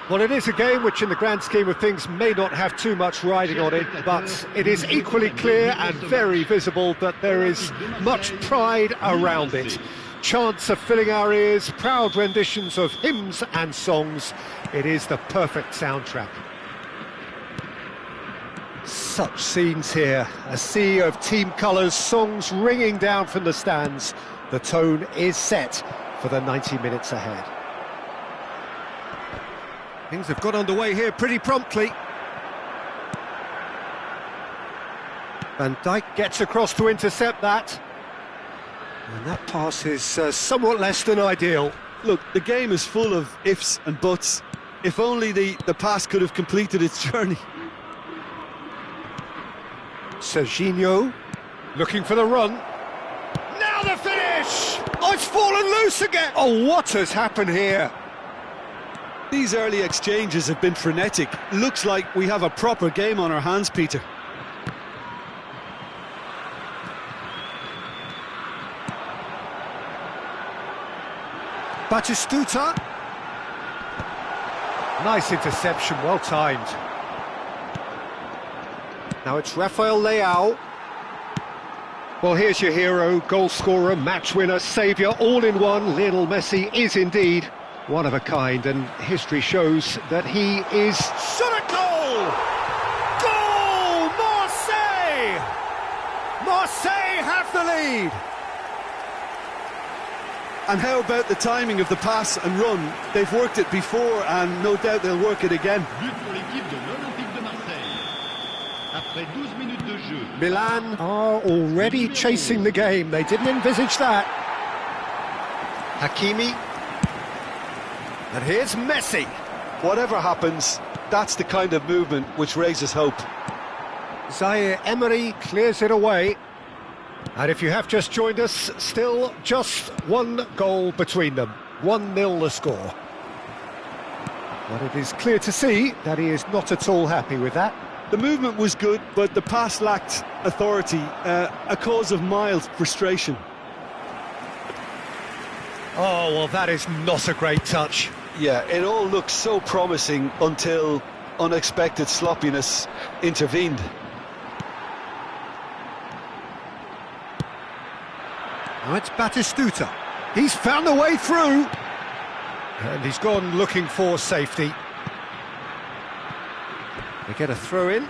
Well, it is a game which in the grand scheme of things may not have too much riding on it, but it is equally clear and very visible that there is much pride around it. Chants are filling our ears, proud renditions of hymns and songs. It is the perfect soundtrack. Such scenes here, a sea of team colours, songs ringing down from the stands. The tone is set for the 90 minutes ahead. Things have got underway here pretty promptly. Van Dijk gets across to intercept that. And that pass is somewhat less than ideal. Look, the game is full of ifs and buts. If only the pass could have completed its journey. Serginho looking for the run. Now the finish! Oh, it's fallen loose again! Oh, what has happened here? These early exchanges have been frenetic. Looks like we have a proper game on our hands, Peter. Batistuta. Nice interception, well timed. Now it's Rafael Leao. Well, here's your hero, goal scorer, match winner, saviour, all in one. Lionel Messi is indeed one of a kind, and history shows that he is... Shot at goal! Goal! Marseille! Marseille have the lead! And how about the timing of the pass and run? They've worked it before, and no doubt they'll work it again. Milan are already chasing the game. They didn't envisage that. Hakimi. And here's Messi. Whatever happens, that's the kind of movement which raises hope. Zaire Emery clears it away. And if you have just joined us, still just one goal between them. 1-0 the score. But it is clear to see that he is not at all happy with that. The movement was good, but the pass lacked authority, a cause of mild frustration. Oh, well, that is not a great touch. Yeah, it all looked so promising until unexpected sloppiness intervened. Now it's Batistuta. He's found a way through. And he's gone looking for safety. They get a throw in.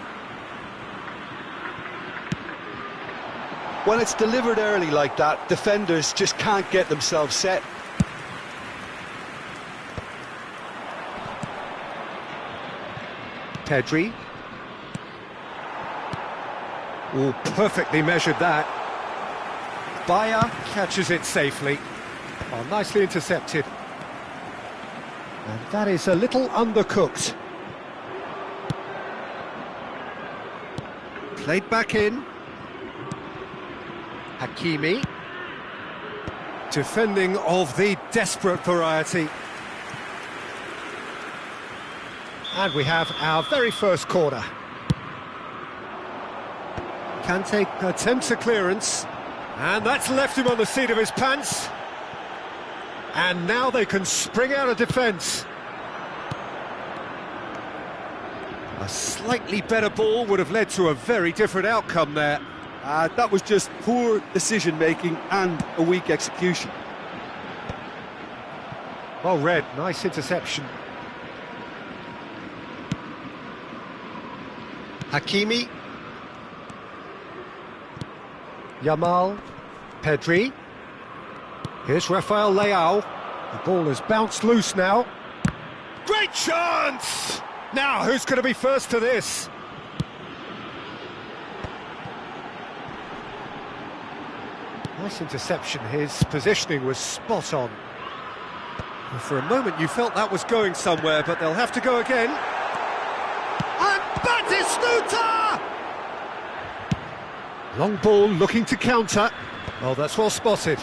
When it's delivered early like that, defenders just can't get themselves set. Pedri. Oh, perfectly measured that. Bayer catches it safely. Oh, nicely intercepted. And that is a little undercooked. Played back in. Hakimi. Defending of the desperate variety. And we have our very first corner. Kante attempts a clearance. And that's left him on the seat of his pants. And now they can spring out of defence. A slightly better ball would have led to a very different outcome there. That was just poor decision-making and a weak execution. Well read, nice interception. Hakimi. Yamal. Pedri. Here's Rafael Leao. The ball has bounced loose now. Great chance! Now, who's going to be first to this? Nice interception. His positioning was spot on. For a moment you felt that was going somewhere, but they'll have to go again. And Batistuta! Long ball looking to counter. Oh, that's well spotted.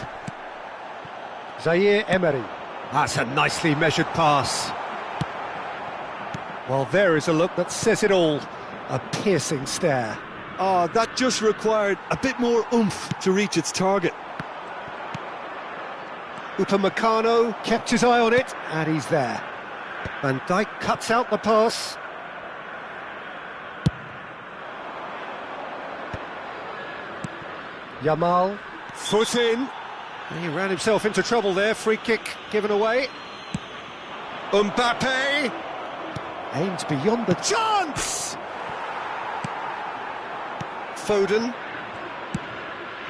Zaire Emery. That's a nicely measured pass. Well, there is a look that says it all. A piercing stare. Oh, that just required a bit more oomph to reach its target. Upamecano kept his eye on it, and he's there. Van Dijk cuts out the pass. Yamal, foot in. He ran himself into trouble there. Free kick given away. Mbappe aims beyond the chance. Foden.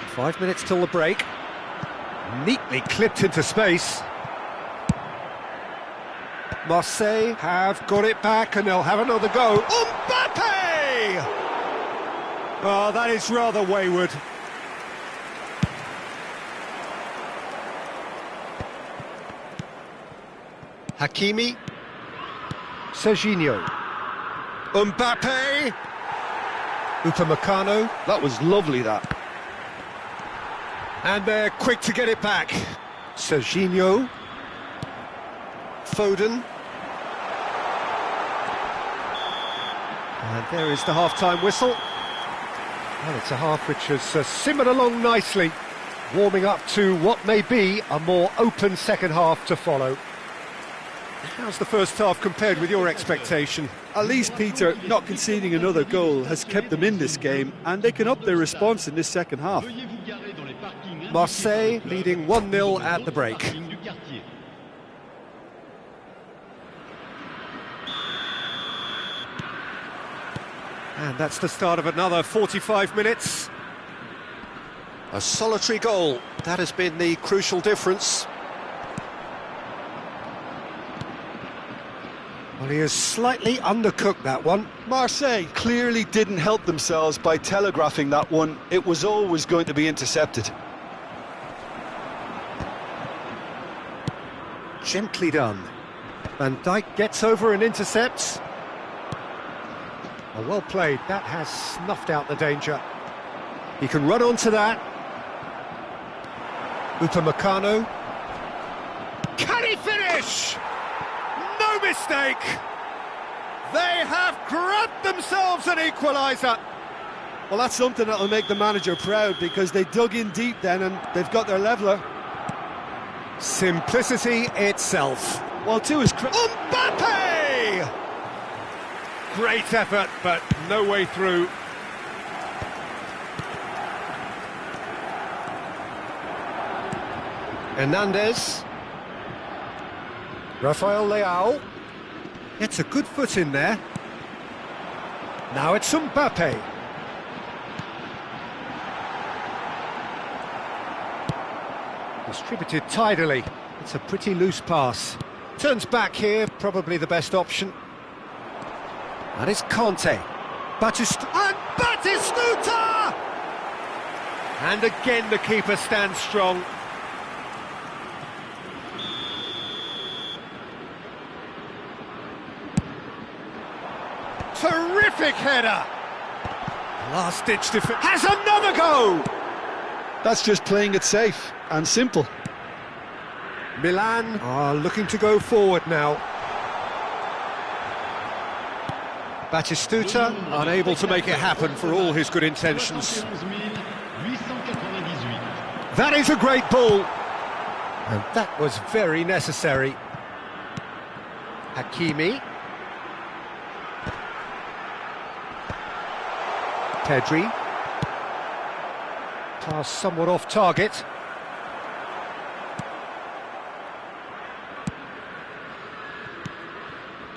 5 minutes till the break. Neatly clipped into space. Marseille have got it back and they'll have another go. Mbappe! Oh, that is rather wayward. Hakimi. Serginho. Mbappe. Upamecano. That was lovely, that. And they're quick to get it back. Serginho. Foden. And there is the half-time whistle. Well, it's a half which has simmered along nicely, warming up to what may be a more open second half to follow. How's the first half compared with your expectation? At least, Peter, not conceding another goal has kept them in this game, and they can up their response in this second half. Marseille leading 1-0 at the break. And that's the start of another 45 minutes. A solitary goal, that has been the crucial difference. Well, he has slightly undercooked that one. Marseille clearly didn't help themselves by telegraphing that one. It was always going to be intercepted. Gently done. Van Dijk gets over and intercepts. Well played, that has snuffed out the danger. He can run onto that. Upamecano. Can he finish? No mistake! They have grabbed themselves an equaliser. Well, that's something that'll make the manager proud, because they dug in deep then and they've got their leveller. Simplicity itself. Well, to his Mbappe! Great effort, but no way through. Hernandez. Rafael Leao. Gets a good foot in there. Now it's Mbappe. Distributed tidily. It's a pretty loose pass. Turns back here, probably the best option. That is Conte. Batistuta! And again the keeper stands strong. Terrific header! Last-ditch defense. Has another go! That's just playing it safe and simple. Milan are looking to go forward now. Batistuta unable to make it happen for all his good intentions. That is a great ball. And that was very necessary. Hakimi. Pedri. Pass somewhat off target.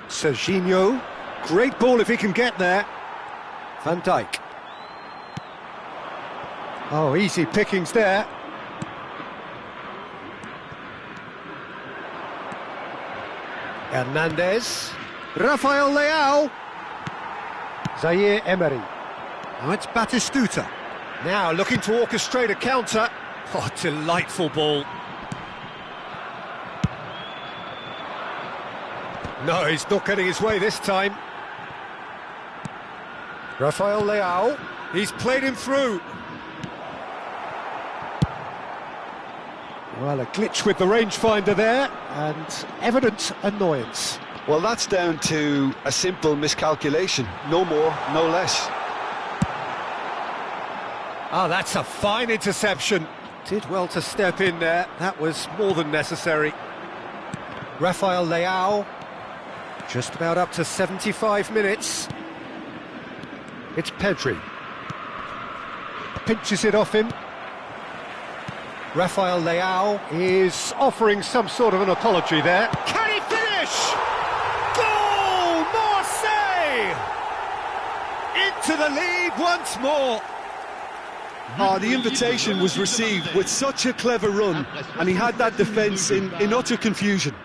Serginho. Great ball if he can get there. Van Dijk. Oh, easy pickings there. Hernandez. Rafael Leao. Zaire Emery. Now it's Batistuta. Now looking to orchestrate a counter. Oh, delightful ball. No, he's not getting his way this time. Rafael Leao. He's played him through. Well, a glitch with the rangefinder there, and evident annoyance. Well, that's down to a simple miscalculation. No more, no less. Ah, that's a fine interception. Did well to step in there. That was more than necessary. Rafael Leao. Just about up to 75 minutes. It's Pedri. Pinches it off him. Rafael Leao is offering some sort of an apology there. Can he finish? Goal! Marseille! Into the lead once more. Oh, the invitation was received with such a clever run, and he had that defence in utter confusion.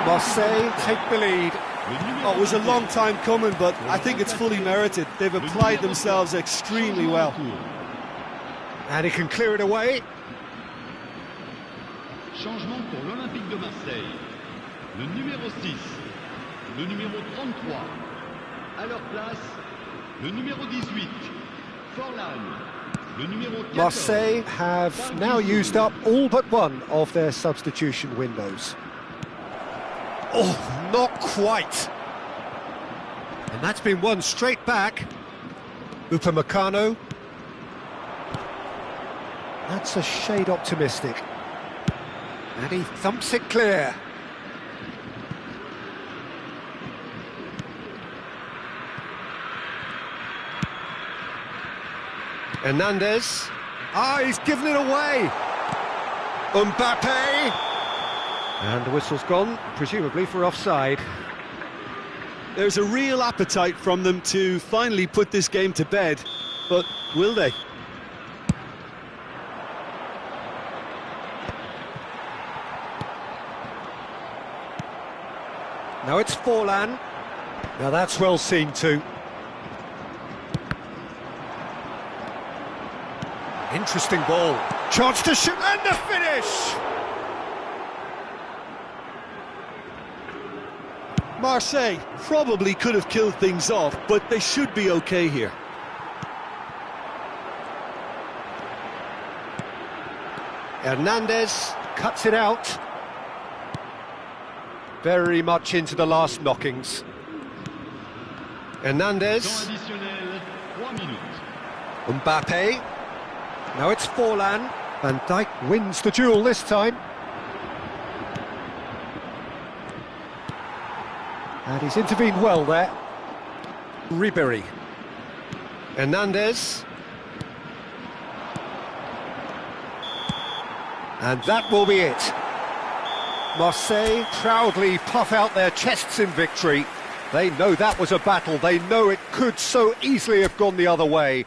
Marseille take the lead. Oh, it was a long time coming, but I think it's fully merited. They've applied themselves extremely well. And he can clear it away. Changement pour l'Olympique de Marseille. Le numéro 6, le numéro 33. À leur place, le numéro 18, Forlan. le numéro 14. Marseille have now used up all but one of their substitution windows. Oh, not quite. And that's been won straight back. Upamecano. That's a shade optimistic. And he thumps it clear. Hernandez. Ah, he's given it away. Mbappe. And the whistle's gone, presumably for offside. There's a real appetite from them to finally put this game to bed, but will they? Now it's Forlan. Now that's well seen too. Interesting ball. Chance to shoot and the finish! Marseille probably could have killed things off, but they should be okay here. Hernandez cuts it out. Very much into the last knockings. Hernandez. Temps additionnel, 3 minutes. Mbappe. Now it's Forlan. Van Dijk wins the duel this time. And he's intervened well there. Ribéry. Hernandez. And that will be it. Marseille proudly puff out their chests in victory. They know that was a battle. They know it could so easily have gone the other way.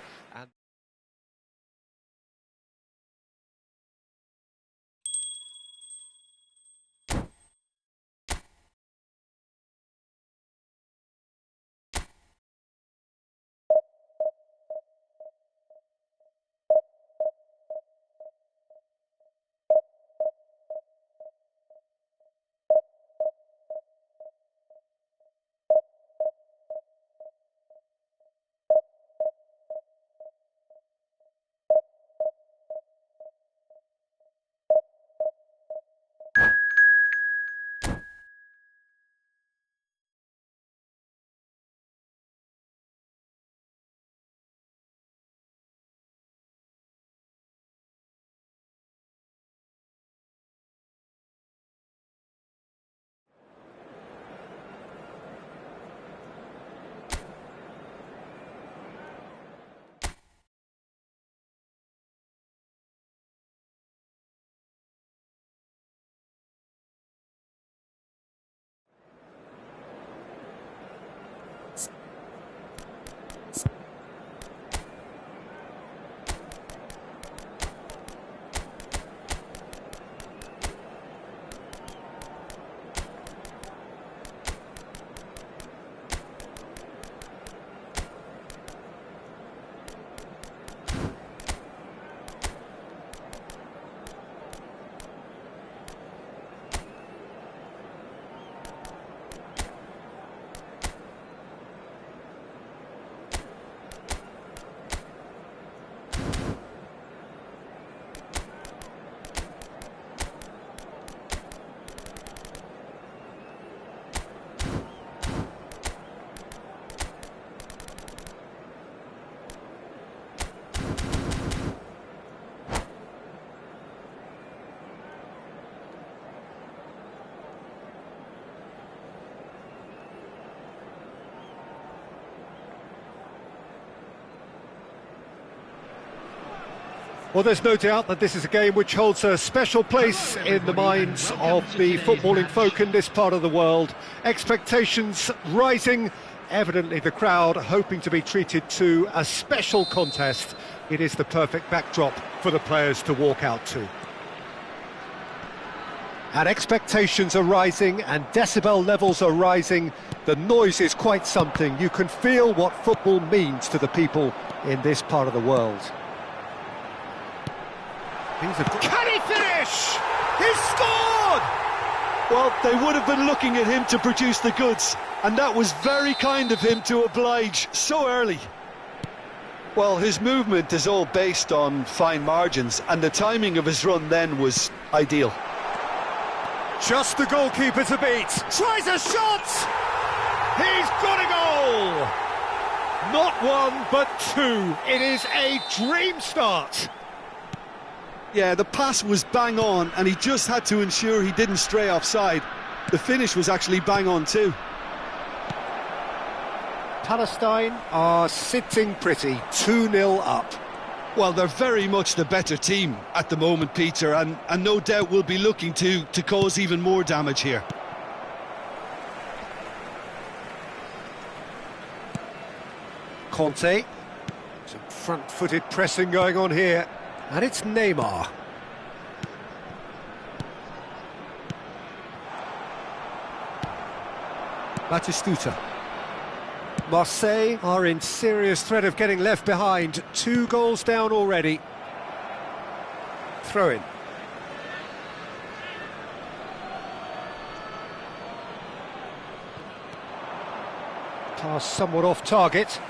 Well, there's no doubt that this is a game which holds a special place in the minds of the footballing folk in this part of the world. Expectations rising, evidently the crowd hoping to be treated to a special contest. It is the perfect backdrop for the players to walk out to. And expectations are rising and decibel levels are rising. The noise is quite something. You can feel what football means to the people in this part of the world. Can he finish? He scored! Well, they would have been looking at him to produce the goods, and that was very kind of him to oblige so early. Well, his movement is all based on fine margins, and the timing of his run then was ideal. Just the goalkeeper to beat. Tries a shot! He's got a goal! Not one, but two. It is a dream start. Yeah, the pass was bang on, and he just had to ensure he didn't stray offside. The finish was actually bang on too. Palestine are sitting pretty, 2-0 up. Well, they're very much the better team at the moment, Peter, and no doubt will be looking to cause even more damage here. Conte. Some front-footed pressing going on here. And it's Neymar. Batistuta. Marseille are in serious threat of getting left behind. 2 goals down already. Throw in. Pass somewhat off target.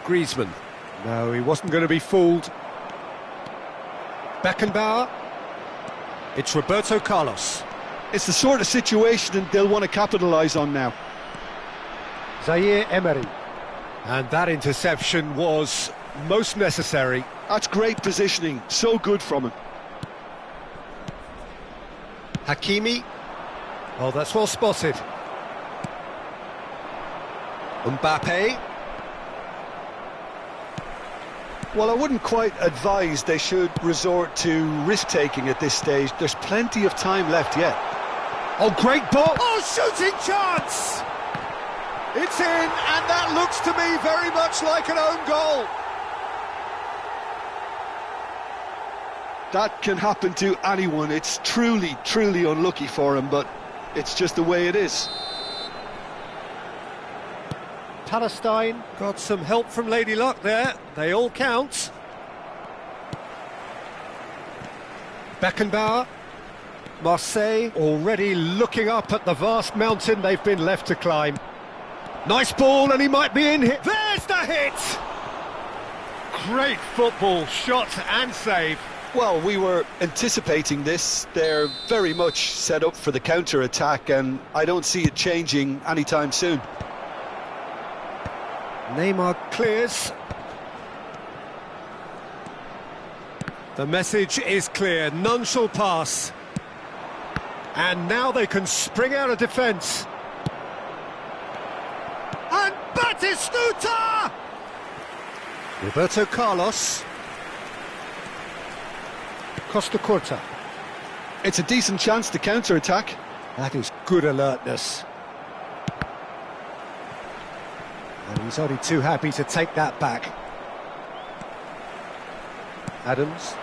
Griezmann. No, he wasn't going to be fooled. Beckenbauer. It's Roberto Carlos. It's the sort of situation they'll want to capitalise on now. Zaire Emery. And that interception was most necessary. That's great positioning, so good from him. Hakimi. Oh, that's well spotted. Mbappe. Well, I wouldn't quite advise they should resort to risk-taking at this stage. There's plenty of time left yet. Oh, great ball! Oh, shooting chance! It's in, and that looks to me very much like an own goal. That can happen to anyone. It's truly, truly unlucky for him, but it's just the way it is. Palestine got some help from Lady Luck there. They all count. Beckenbauer. Marseille already looking up at the vast mountain they've been left to climb. Nice ball, and he might be in here. There's the hit! Great football, shot and save. Well, we were anticipating this. They're very much set up for the counter-attack, and I don't see it changing anytime soon. Neymar clears. The message is clear, none shall pass. And now they can spring out of defence. And Batistuta! Roberto Carlos. Costa Curta. It's a decent chance to counter-attack. That is good alertness. And he's only too happy to take that back. Adams.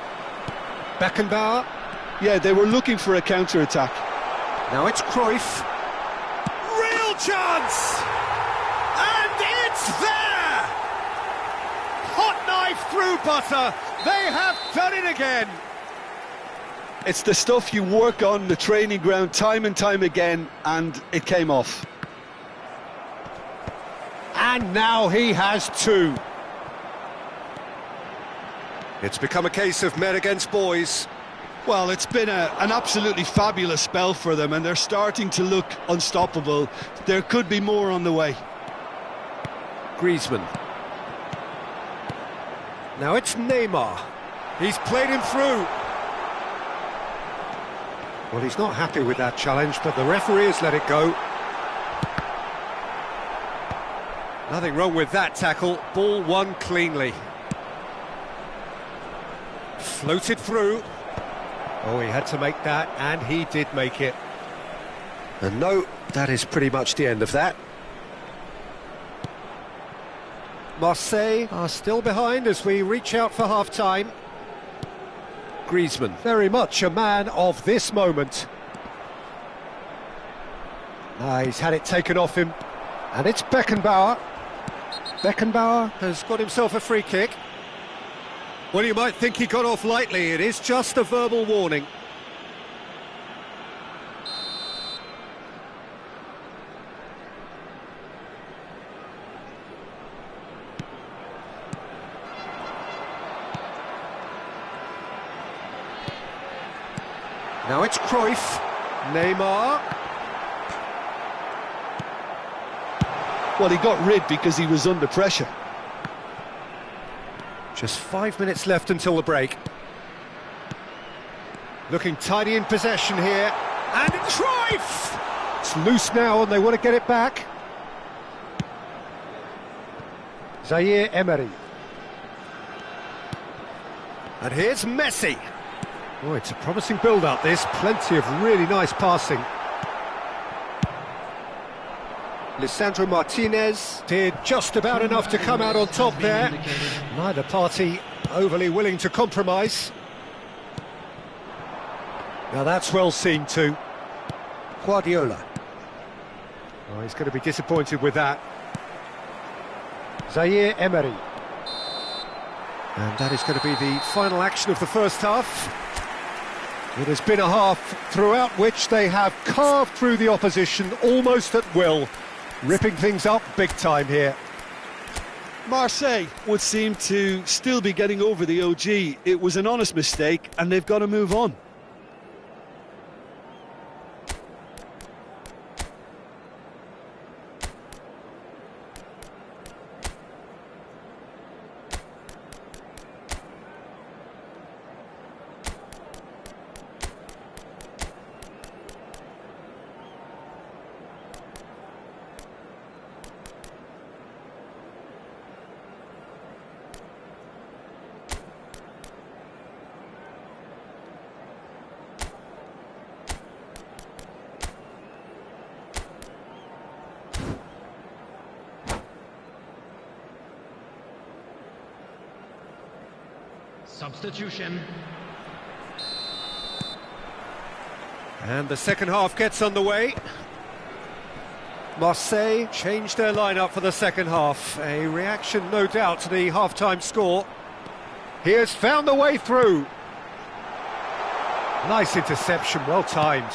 Beckenbauer. Yeah, they were looking for a counter-attack. Now it's Cruyff. Real chance! And it's there! Hot knife through butter. They have done it again. It's the stuff you work on the training ground time and time again, and it came off. And now he has 2. It's become a case of men against boys. Well, it's been an absolutely fabulous spell for them, and they're starting to look unstoppable. There could be more on the way. Griezmann. Now it's Neymar. He's played him through. Well, he's not happy with that challenge, but the referee has let it go. Nothing wrong with that tackle. Ball won cleanly. Floated through. Oh, he had to make that, and he did make it. And no, that is pretty much the end of that. Marseille are still behind as we reach out for half-time. Griezmann, very much a man of this moment. He's had it taken off him. And it's Beckenbauer. Beckenbauer has got himself a free kick. Well, you might think he got off lightly. It is just a verbal warning. Now it's Cruyff. Neymar. Well, he got rid because he was under pressure. Just 5 minutes left until the break. Looking tidy in possession here. And Cruyff! It's loose now and they want to get it back. Zaire Emery. And here's Messi. Oh, it's a promising build-up, this. Plenty of really nice passing. Lisandro Martinez did just about enough to come out on top there. Neither party overly willing to compromise. Now that's well seen too. Guardiola. Oh, he's going to be disappointed with that. Zaire Emery. And that is going to be the final action of the first half. It has been a half throughout which they have carved through the opposition almost at will, ripping things up big time here. Marseille would seem to still be getting over the OG. It was an honest mistake and they've got to move on. Substitution. And the second half gets underway. Marseille changed their lineup for the second half. A reaction, no doubt, to the half-time score. He has found the way through. Nice interception, well timed.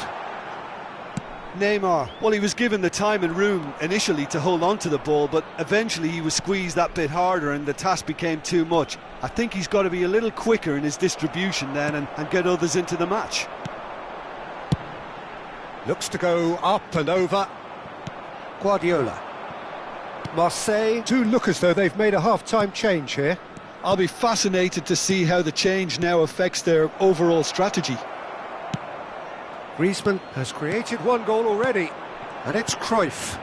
Neymar, well, he was given the time and room initially to hold on to the ball, but eventually he was squeezed that bit harder and the task became too much. I think he's got to be a little quicker in his distribution then and get others into the match. Looks to go up and over. Guardiola. Marseille do look as though they've made a half-time change here. I'll be fascinated to see how the change now affects their overall strategy. Griezmann has created one goal already, and it's Cruyff.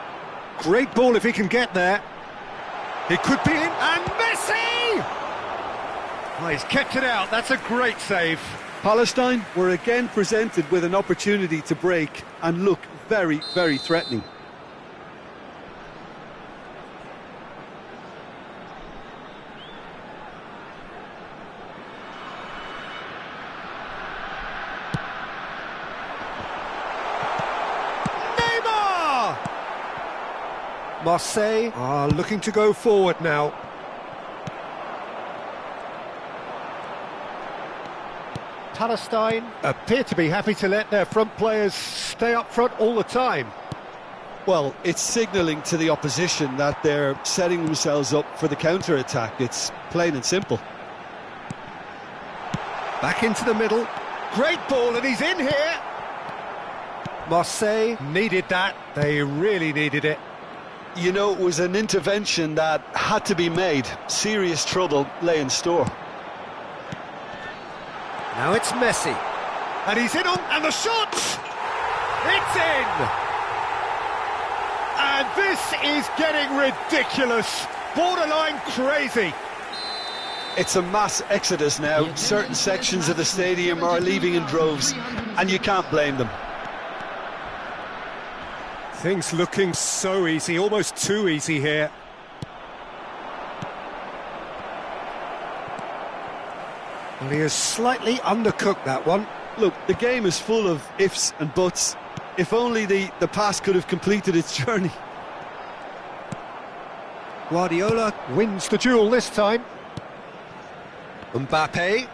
Great ball if he can get there. He could be in, and Messi! Oh, he's kept it out, that's a great save. Palestine were again presented with an opportunity to break and look very, very threatening. Marseille are looking to go forward now. Palestine appear to be happy to let their front players stay up front all the time. Well, it's signalling to the opposition that they're setting themselves up for the counter-attack. It's plain and simple. Back into the middle. Great ball, and he's in here. Marseille needed that. They really needed it. You know, it was an intervention that had to be made. Serious trouble lay in store. Now it's Messi. And he's in on, and the shot! It's in! And this is getting ridiculous. Borderline crazy. It's a mass exodus now. Certain sections of the stadium are leaving in droves, and you can't blame them. Things looking so easy, almost too easy here. Well, he has slightly undercooked that one. Look, the game is full of ifs and buts. If only the pass could have completed its journey. Guardiola wins the duel this time. Mbappe.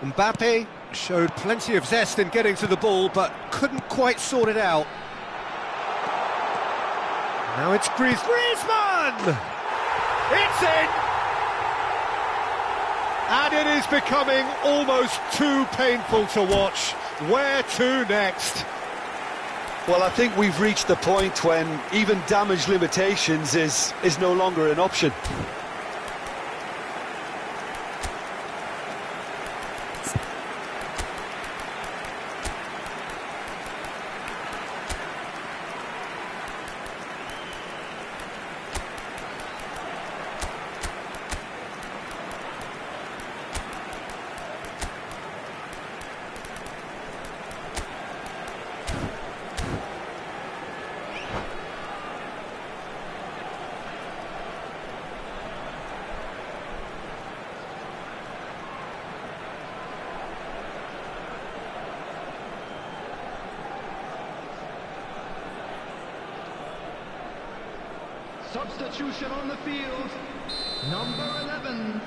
Mbappe showed plenty of zest in getting to the ball, but couldn't quite sort it out. Now it's Griezmann! It's in! And it is becoming almost too painful to watch. Where to next? Well, I think we've reached the point when even damage limitations is no longer an option. Substitution on the field. Number 11,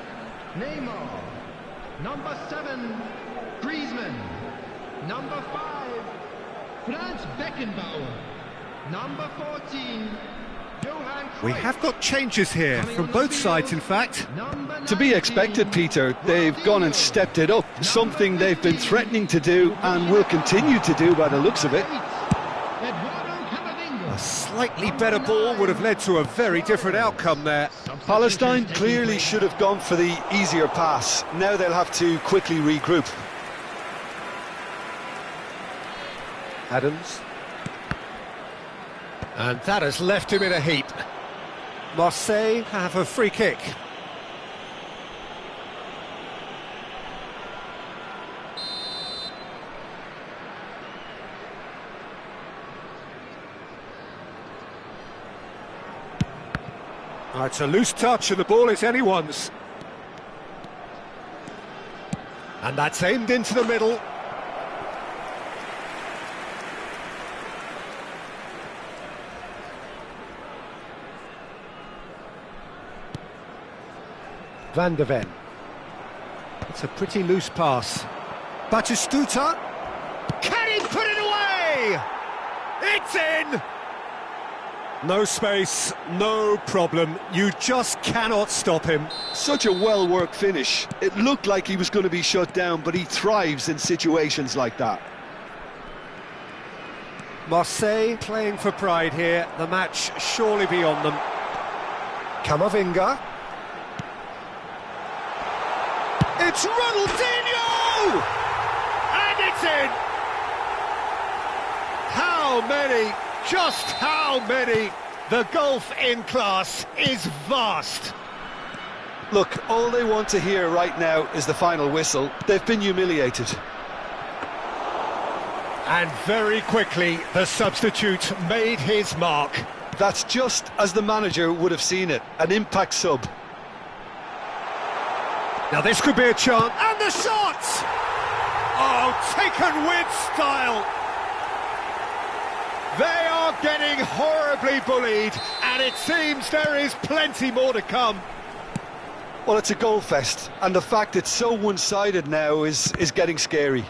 Neymar. Number 7, Griezmann. Number 5, Franz Beckenbauer. Number 14, Johan Cruyff. We have got changes here from both sides, in fact. To be expected, Peter. They've gone and stepped it up, something they've been threatening to do and will continue to do by the looks of it. A slightly better ball would have led to a very different outcome there. Palestine clearly should have gone for the easier pass. Now they'll have to quickly regroup. Adams. And that has left him in a heap. Marseille have a free kick. Oh, it's a loose touch and the ball is anyone's. And that's aimed into the middle. Van de Ven. It's a pretty loose pass. Batistuta. Can he put it away? It's in! No space, no problem. You just cannot stop him. Such a well-worked finish. It looked like he was going to be shut down, but he thrives in situations like that. Marseille playing for pride here. The match surely beyond them. Camavinga. It's Ronaldinho! And it's in! How many? Just how many? The gulf in class is vast. Look, all they want to hear right now is the final whistle. They've been humiliated. And very quickly, the substitute made his mark. That's just as the manager would have seen it, an impact sub. Now this could be a chance, and the shot! Oh, taken with style. They are getting horribly bullied, and it seems there is plenty more to come. Well, it's a goal fest, and the fact it's so one-sided now is getting scary.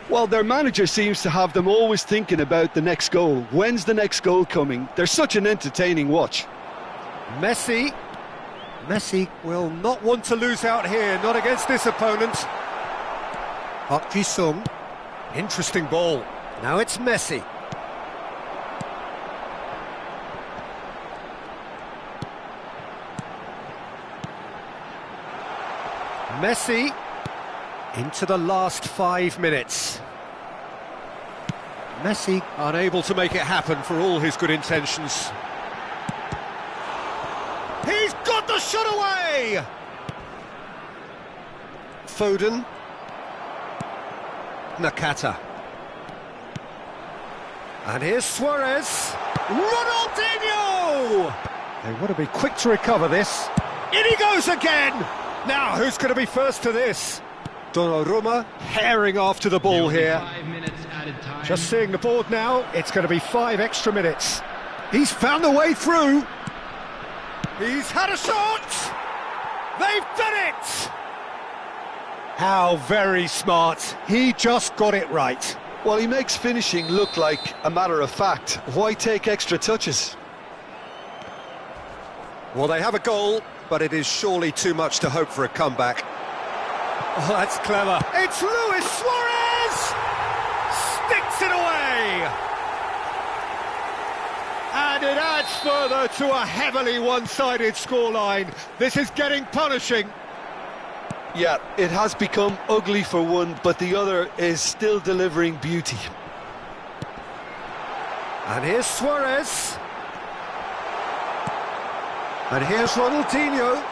Well, their manager seems to have them always thinking about the next goal. When's the next goal coming? They're such an entertaining watch. Messi will not want to lose out here, not against this opponent. Park Ji-sung, interesting ball. Now it's Messi. Messi into the last 5 minutes. Messi unable to make it happen for all his good intentions. He's got the shot away! Foden. Nakata. And here's Suarez. Ronaldinho! They want to be quick to recover this. In he goes again! Now, who's going to be first to this? Donnarumma herring after the ball here. 5 minutes added time. Just seeing the board now, it's going to be 5 extra minutes. He's found a way through. He's had a shot! They've done it! How very smart. He just got it right. Well, he makes finishing look like a matter of fact. Why take extra touches? Well, they have a goal, but it is surely too much to hope for a comeback. Oh, that's clever. It's Luis Suarez! Sticks it away! And it adds further to a heavily one-sided scoreline. This is getting punishing. Yeah, it has become ugly for one, but the other is still delivering beauty. And here's Suarez. And here's Ronaldinho.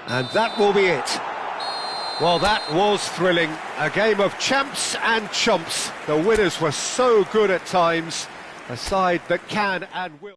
And that will be it. Well, that was thrilling. A game of champs and chumps. The winners were so good at times. A side that can and will.